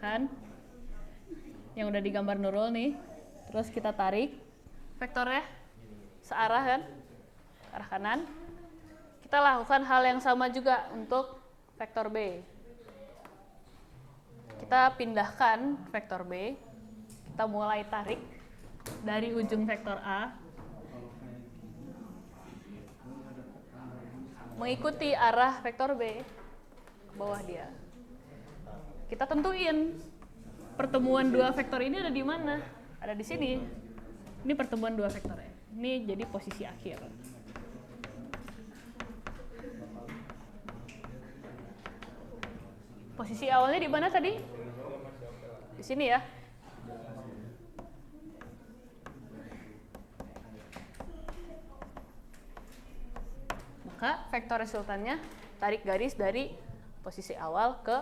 kan? Yang udah digambar Nurul nih. Terus kita tarik vektornya searah kan, arah kanan. Kita lakukan hal yang sama juga untuk vektor B. Kita pindahkan vektor B, kita mulai tarik dari ujung vektor A, mengikuti arah vektor B ke bawah dia. Kita tentuin pertemuan dua vektor ini ada di mana? Ada di sini. Ini pertemuan dua vektornya. Ini jadi posisi akhir. Posisi awalnya di mana tadi? Di sini ya. Maka vektor resultannya tarik garis dari posisi awal ke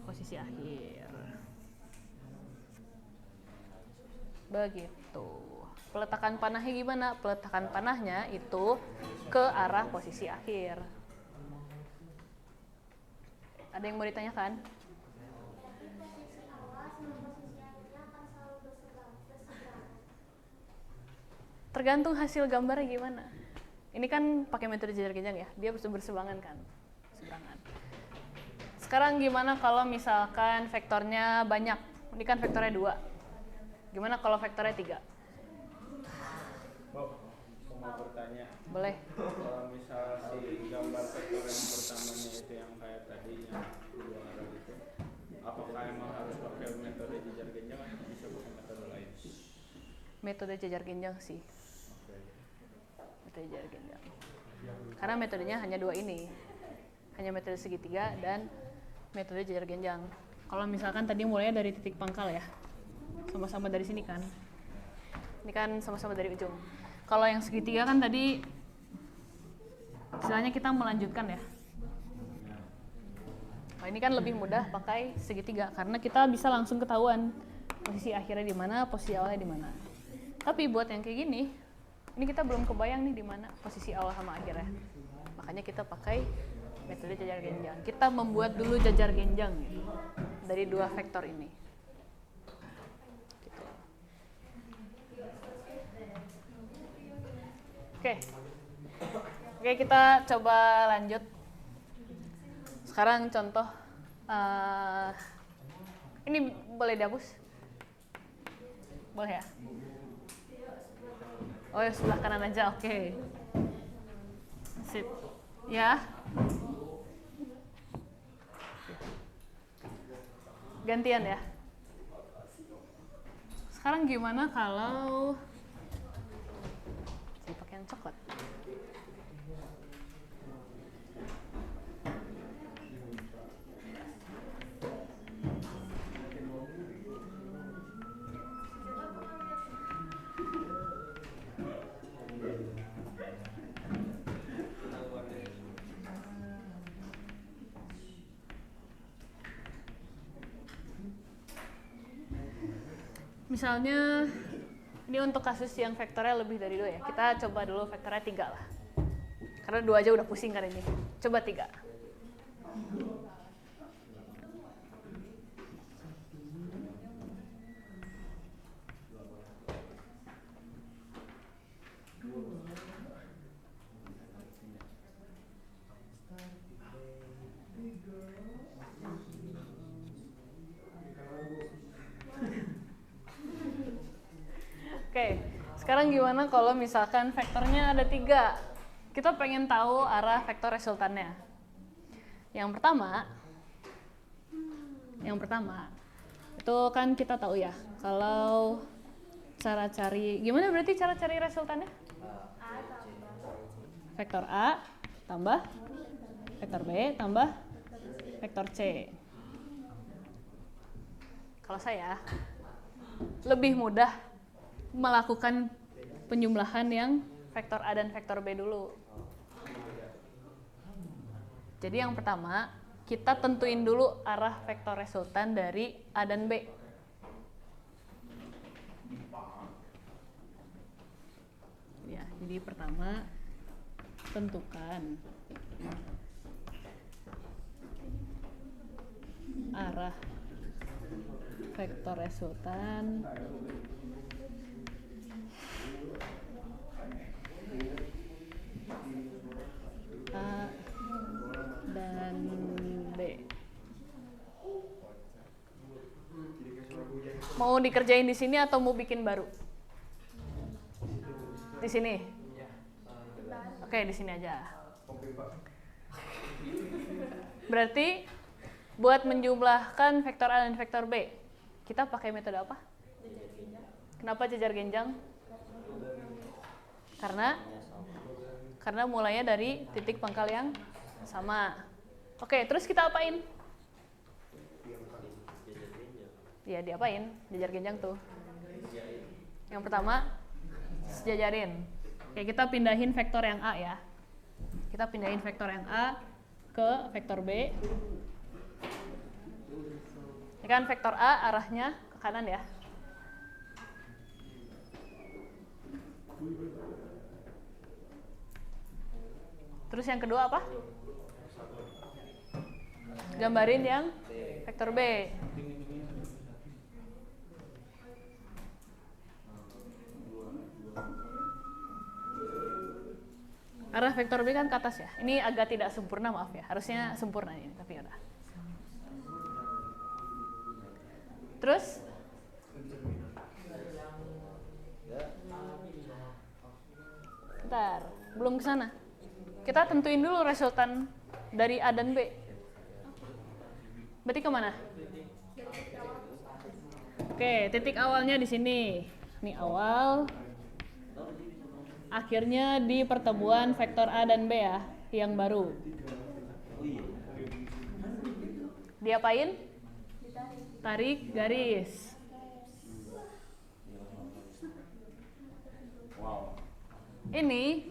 posisi akhir. Begitu. Peletakan panahnya gimana? Peletakan panahnya itu ke arah posisi akhir. Ada yang mau ditanyakan? Tergantung hasil gambarnya gimana. Ini kan pakai metode jajar genjang ya, dia berseberangan kan, seberangan. Sekarang gimana kalau misalkan vektornya banyak? Ini kan vektornya 2. Gimana kalau vektornya 3? Bob, aku mau bertanya. Boleh. Kalau misal si gambar vektor yang pertamanya itu yang kayak tadi yang dua arah itu, apakah emang harus pakai metode jajar genjang atau bisa pakai metode lain? Metode jajar genjang sih. Oke. Metode jajar genjang. Karena metodenya hanya 2 ini. Hanya metode segitiga dan metode jajar genjang. Kalau misalkan tadi mulainya dari titik pangkal ya. Sama-sama dari sini kan. Ini kan sama-sama dari ujung. Kalau yang segitiga kan tadi istilahnya kita melanjutkan ya. Nah, ini kan lebih mudah pakai segitiga karena kita bisa langsung ketahuan posisi akhirnya di mana, posisi awalnya di mana. Tapi buat yang kayak gini, ini kita belum kebayang nih di mana posisi awal sama akhirnya. Makanya kita pakai metode jajar genjang. Kita membuat dulu jajar genjang gitu, dari 2 vektor ini. Gitu. Oke, kita coba lanjut. Sekarang contoh, ini boleh dihapus? Boleh ya? Oh ya, sebelah kanan aja, oke. Sip. Ya. Gantian ya. Sekarang gimana kalau saya pakai yang coklat? Misalnya, ini untuk kasus yang vektornya lebih dari 2 ya. Kita coba dulu vektornya 3 lah. Karena 2 aja udah pusing kan ini. Coba 3. Oke, sekarang gimana kalau misalkan vektornya ada 3? Kita pengen tahu arah vektor resultannya. Yang pertama, itu kan kita tahu ya, kalau cara cari, gimana berarti cara cari resultannya? Vektor A tambah vektor B tambah vektor C. Kalau saya, lebih mudah melakukan penjumlahan yang vektor A dan vektor B dulu. Jadi yang pertama, kita tentuin dulu arah vektor resultan dari A dan B. Ya, jadi pertama tentukan arah vektor resultan A dan B. Mau dikerjain di sini atau mau bikin baru? Di sini. Oke, di sini aja. Berarti buat menjumlahkan vektor A dan vektor B, kita pakai metode apa? Kenapa jejar genjang? Karena mulainya dari titik pangkal yang sama. Oke, terus kita apain? Ya, diapain? Jejar genjang tuh. Yang pertama, sejajarin. Oke, kita pindahin vektor yang A ya. Kita pindahin vektor yang A ke vektor B. Ini kan vektor A arahnya ke kanan ya. Terus yang kedua apa? Gambarin yang vektor B. Arah vektor B kan ke atas ya. Ini agak tidak sempurna, maaf ya. Harusnya sempurna ini, tapi udah. Terus? Bentar, belum ke sana. Kita tentuin dulu resultan dari A dan B. Berarti kemana? Oke, titik awalnya di sini. Ini awal. Akhirnya di pertemuan vektor A dan B ya, yang baru. Diapain? Tarik garis. Ini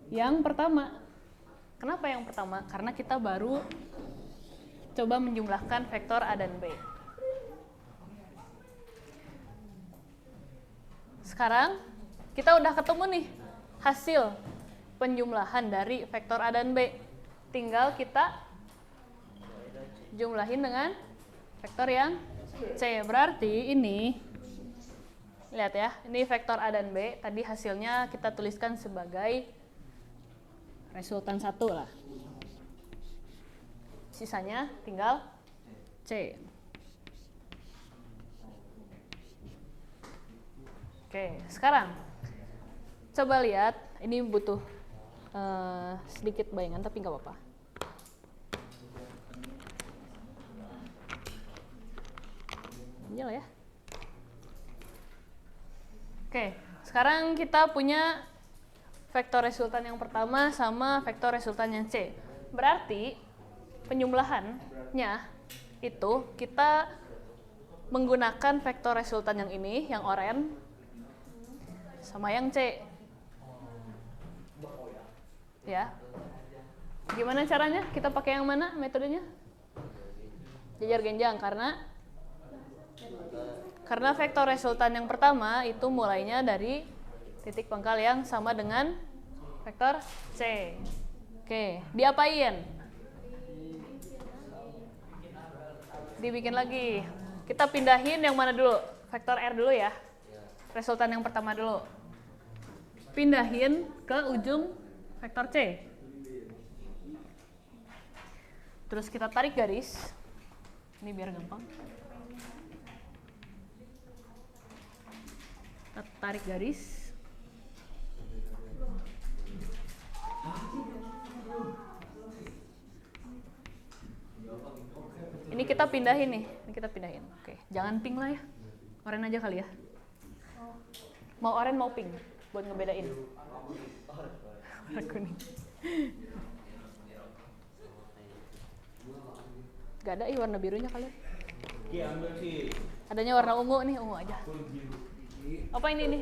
yang pertama. Kenapa yang pertama? Karena kita baru coba menjumlahkan vektor A dan B. Sekarang kita udah ketemu nih hasil penjumlahan dari vektor A dan B. Tinggal kita jumlahin dengan vektor yang C. Berarti ini, lihat ya, ini vektor A dan B. Tadi hasilnya kita tuliskan sebagai resultan 1 lah. Sisanya tinggal C. Oke, sekarang coba lihat, ini butuh sedikit bayangan tapi nggak apa-apa. Nyala ya. Oke, sekarang kita punya vektor resultan yang pertama sama vektor resultan yang C. Berarti penjumlahannya itu kita menggunakan vektor resultan yang ini, yang oranye, sama yang C. Ya. Gimana caranya? Kita pakai yang mana metodenya? Jejar genjang, karena vektor resultan yang pertama itu mulainya dari titik pangkal yang sama dengan vektor C. Oke, diapain? Dibikin lagi. Kita pindahin yang mana dulu? Vektor R dulu ya. Resultan yang pertama dulu. Pindahin ke ujung vektor C. Terus kita tarik garis. Ini biar gampang. Kita tarik garis. Ini kita pindahin nih. Ini kita pindahin. Oke, jangan pink lah ya. Oranye aja kali ya. Mau oranye mau pink buat ngebedain. Warna kuning. Gak ada warna birunya kali ya. Adanya warna ungu nih, ungu aja. Apa ini nih?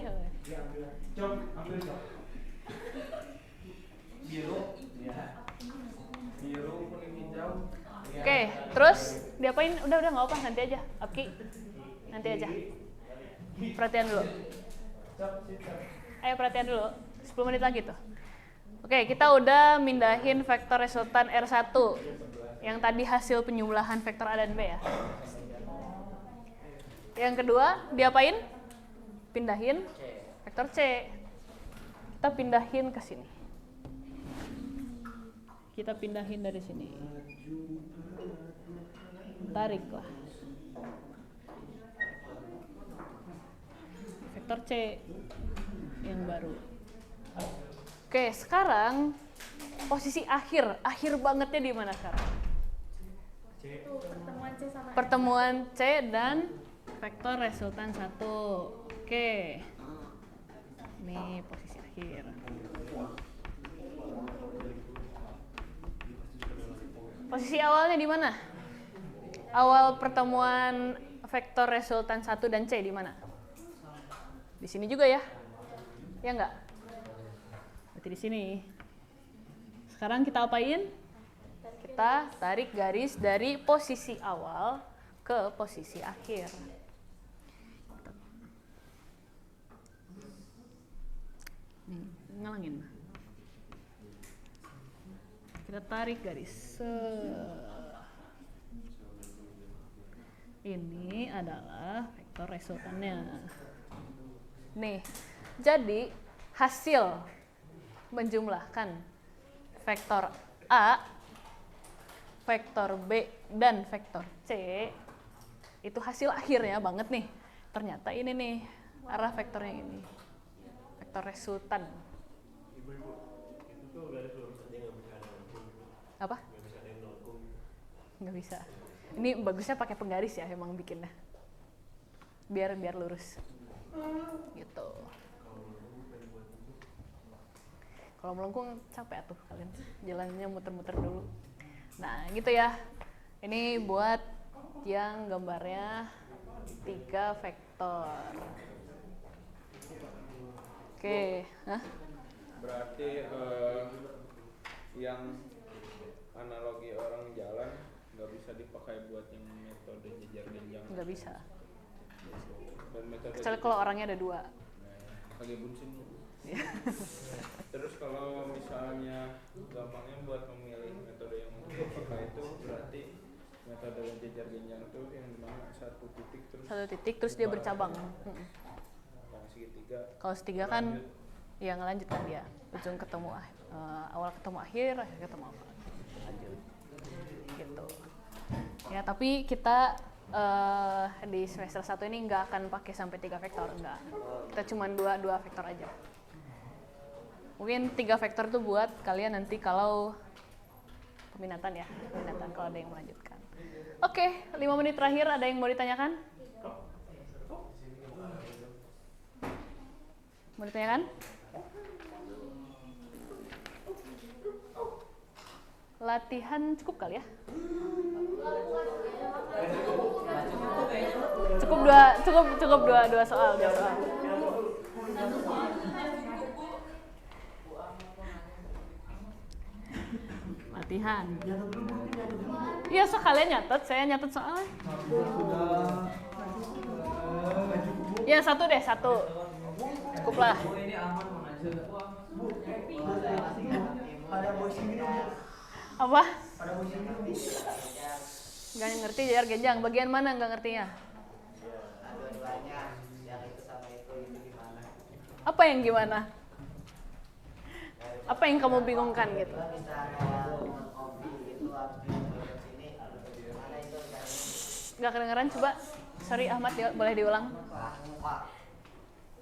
Oke, terus diapain? Udah nggak apa, nanti aja. Oke, nanti aja. Perhatian dulu. Ayo perhatian dulu. 10 menit lagi tuh. Oke, kita udah mindahin vektor resultan R1 yang tadi hasil penjumlahan vektor A dan B ya. Yang kedua, diapain? Pindahin vektor C. Kita pindahin ke sini. Kita pindahin dari sini. Tariklah. vektor C yang baru. Oke, sekarang posisi akhir bangetnya di mana sekarang? Itu pertemuan C sama Pertemuan C dan vektor resultan 1. Oke. Ini posisi akhir. Posisi awalnya di mana? Awal pertemuan vektor resultan 1 dan C di mana? Di sini juga ya? Ya enggak? Berarti di sini. Sekarang kita apain? Kita tarik garis dari posisi awal ke posisi akhir. Nih, ngalangin. Kita tarik garis. Ini adalah vektor resultannya. Nih, jadi hasil menjumlahkan vektor A, vektor B, dan vektor C itu hasil akhirnya banget nih. Ternyata ini nih arah vektornya ini. Vektor resultan. Ibu-ibu, itu tuh garis lurus aja nggak bisa ada lengkung. Apa? Nggak bisa ada yang lengkung. Nggak bisa. Ini bagusnya pakai penggaris ya emang bikinnya. Biar lurus. Gitu. Kalau melengkung capek tuh kalian. Jalannya muter-muter dulu. Nah, gitu ya. Ini buat yang gambarnya 3 vektor. Oke, hah? Berarti yang analogi orang jalan nggak bisa dipakai buat yang metode jejar jenjang. Nggak bisa. Dan metode Kecuali kalau orangnya ada 2. kali bunsin. Terus kalau misalnya gampangnya buat memilih metode yang dipakai itu berarti metode jejar jenjang itu yang dimana satu titik terus Terus dia bercabang. yang segitiga. Kalau segitiga kan ya ngelanjutkan dia. Ujung ketemu awal ketemu akhir ketemu awal. Lanjut. Gitu. Ya, tapi kita di semester 1 ini nggak akan pakai sampai 3 vektor, enggak. Kita cuma 2 vektor aja. Mungkin 3 vektor tuh buat kalian nanti kalau peminatan kalau ada yang melanjutkan. Oke, 5 menit terakhir ada yang mau ditanyakan? Mau ditanyakan? Latihan cukup kali ya? Cukup dua soal. Latihan. Iya, sekalian nyatet, saya nyatet soalnya. Ya, 1 deh, 1. Cukup lah. Apa? Nggak ngerti jejar genjang. Bagian mana nggak ngertinya? Dua-duanya yang itu sama itu gimana? Apa yang gimana? Apa yang kamu bingungkan gitu? Bisa kayak kopi gitu harus di sini mana itu Nggak kedengeran, coba. Sorry Ahmad, boleh diulang?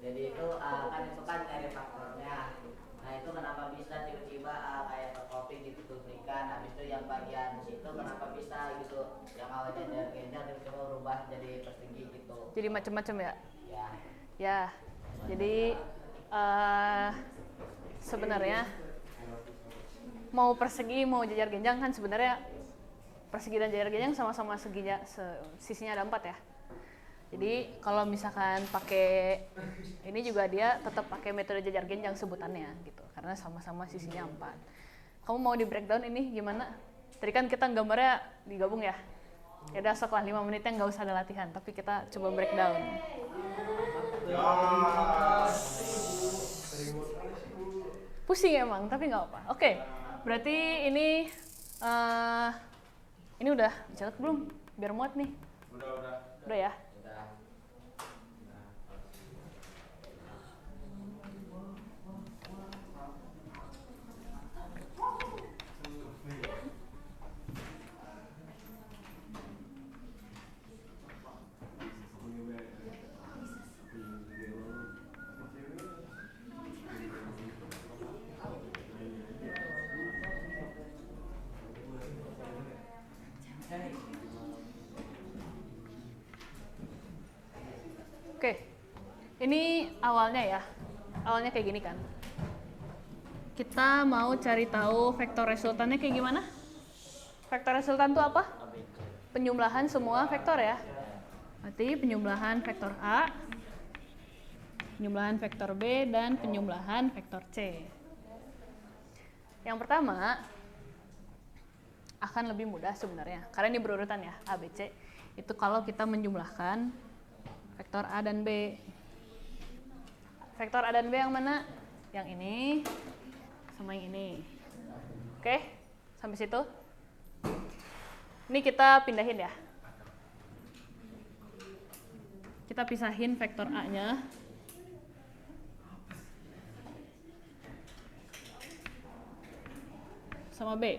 jadi itu kan itu kan dari faktornya. Nah itu kenapa bisa tiba-tiba kayak ke kopi gitu duplikan, habis itu yang bagian situ kenapa bisa gitu yang awalnya dari genjang tiba-tiba berubah jadi persegi gitu. Jadi macam-macam ya? Ya. Ya, jadi sebenarnya mau persegi mau jejar genjang kan sebenarnya persegi dan jejar genjang sama-sama seginya sisinya ada 4 ya. Jadi kalau misalkan pakai ini juga dia tetap pakai metode jejar genjang sebutannya gitu karena sama-sama sisinya 4. Kamu mau di breakdown ini gimana? Tadi kan kita gambarnya digabung ya. Ya udah sok lah 5 menitnya nggak usah ada latihan tapi kita coba breakdown. Pusing emang, tapi nggak apa. Oke, berarti ini udah dicatat belum? Biar muat nih. Udah ya. Oke, ini awalnya ya. Awalnya kayak gini kan. Kita mau cari tahu vektor resultannya kayak gimana? Vektor resultan itu apa? Penjumlahan semua vektor ya. Berarti penjumlahan vektor A, penjumlahan vektor B, dan penjumlahan vektor C. Yang pertama akan lebih mudah sebenarnya, karena ini berurutan ya, A, B, C. Itu kalau kita menjumlahkan vektor A dan B. Vektor A dan B yang mana? Yang ini sama yang ini. Oke, sampai situ. Ini kita pindahin ya. Kita pisahin vektor A-nya. Sama B.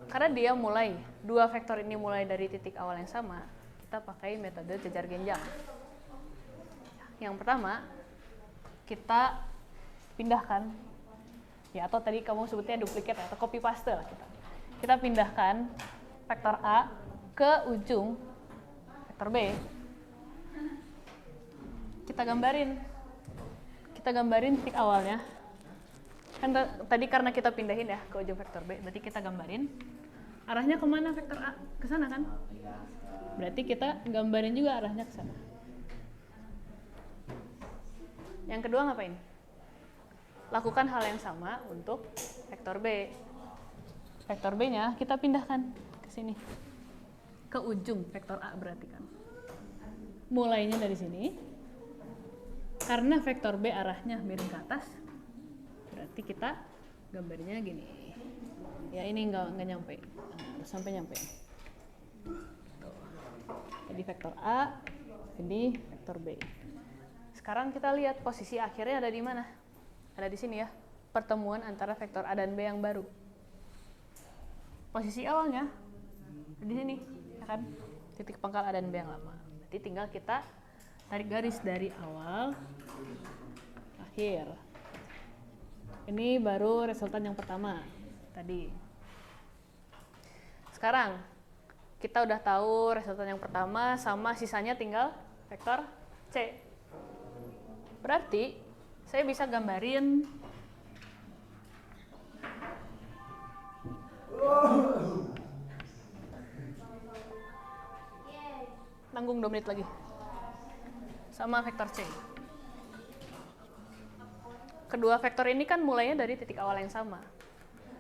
Karena dia mulai, dua vektor ini mulai dari titik awal yang sama, kita pakai metode jejar genjang. Yang pertama, kita pindahkan, ya atau tadi kamu sebutnya duplikat atau copy paste lah kita. Kita pindahkan vektor A ke ujung vektor B. Kita gambarin titik awalnya. Kan tadi karena kita pindahin ya ke ujung vektor B, berarti kita gambarin arahnya kemana vektor A? Ke sana kan? Berarti kita gambarin juga arahnya ke sana. Yang kedua ngapain? Lakukan hal yang sama untuk vektor B. Vektor B-nya kita pindahkan ke sini. Ke ujung vektor A berarti kan. Mulainya dari sini. Karena vektor B arahnya miring ke atas, berarti kita gambarnya gini. Ya ini nggak nyampe, harus sampai nyampe. Tuh. Jadi vektor A, jadi vektor B. Sekarang kita lihat posisi akhirnya ada di mana? Ada di sini ya, pertemuan antara vektor A dan B yang baru. Posisi awalnya di sini, ya kan? Titik pangkal A dan B yang lama. Berarti tinggal kita tarik garis dari awal akhir. Ini baru resultan yang pertama tadi. Sekarang kita udah tahu resultan yang pertama sama sisanya tinggal vektor C. Berarti saya bisa gambarin nanggung 2 menit lagi sama vektor C. Kedua vektor ini kan mulainya dari titik awal yang sama.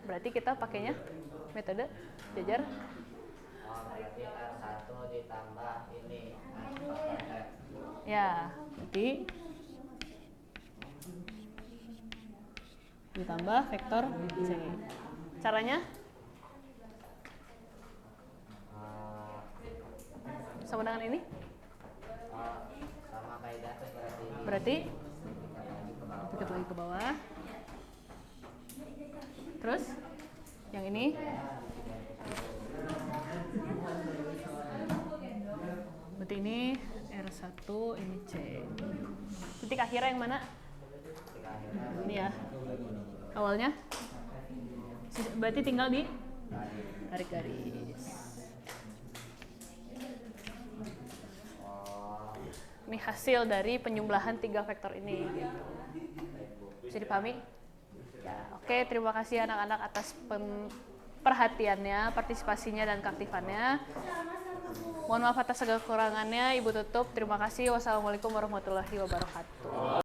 Berarti kita pakainya metode jejar. Oh, berarti R1 ditambah ini F. Ya, berarti ditambah vektor C. Caranya? Sama dengan ini? Sama kayak di atas berarti. Berarti dikit lagi ke bawah. Terus yang ini berarti ini R1, ini C. Titik akhirnya yang mana? Ini ya. Awalnya. Berarti tinggal di tarik garis. Ini hasil dari penjumlahan 3 vektor ini gitu. Bisa dipahami? Ya, oke, terima kasih anak-anak atas perhatiannya, partisipasinya dan keaktifannya. Mohon maaf atas segala kekurangannya. Ibu tutup. Terima kasih. Wassalamualaikum warahmatullahi wabarakatuh.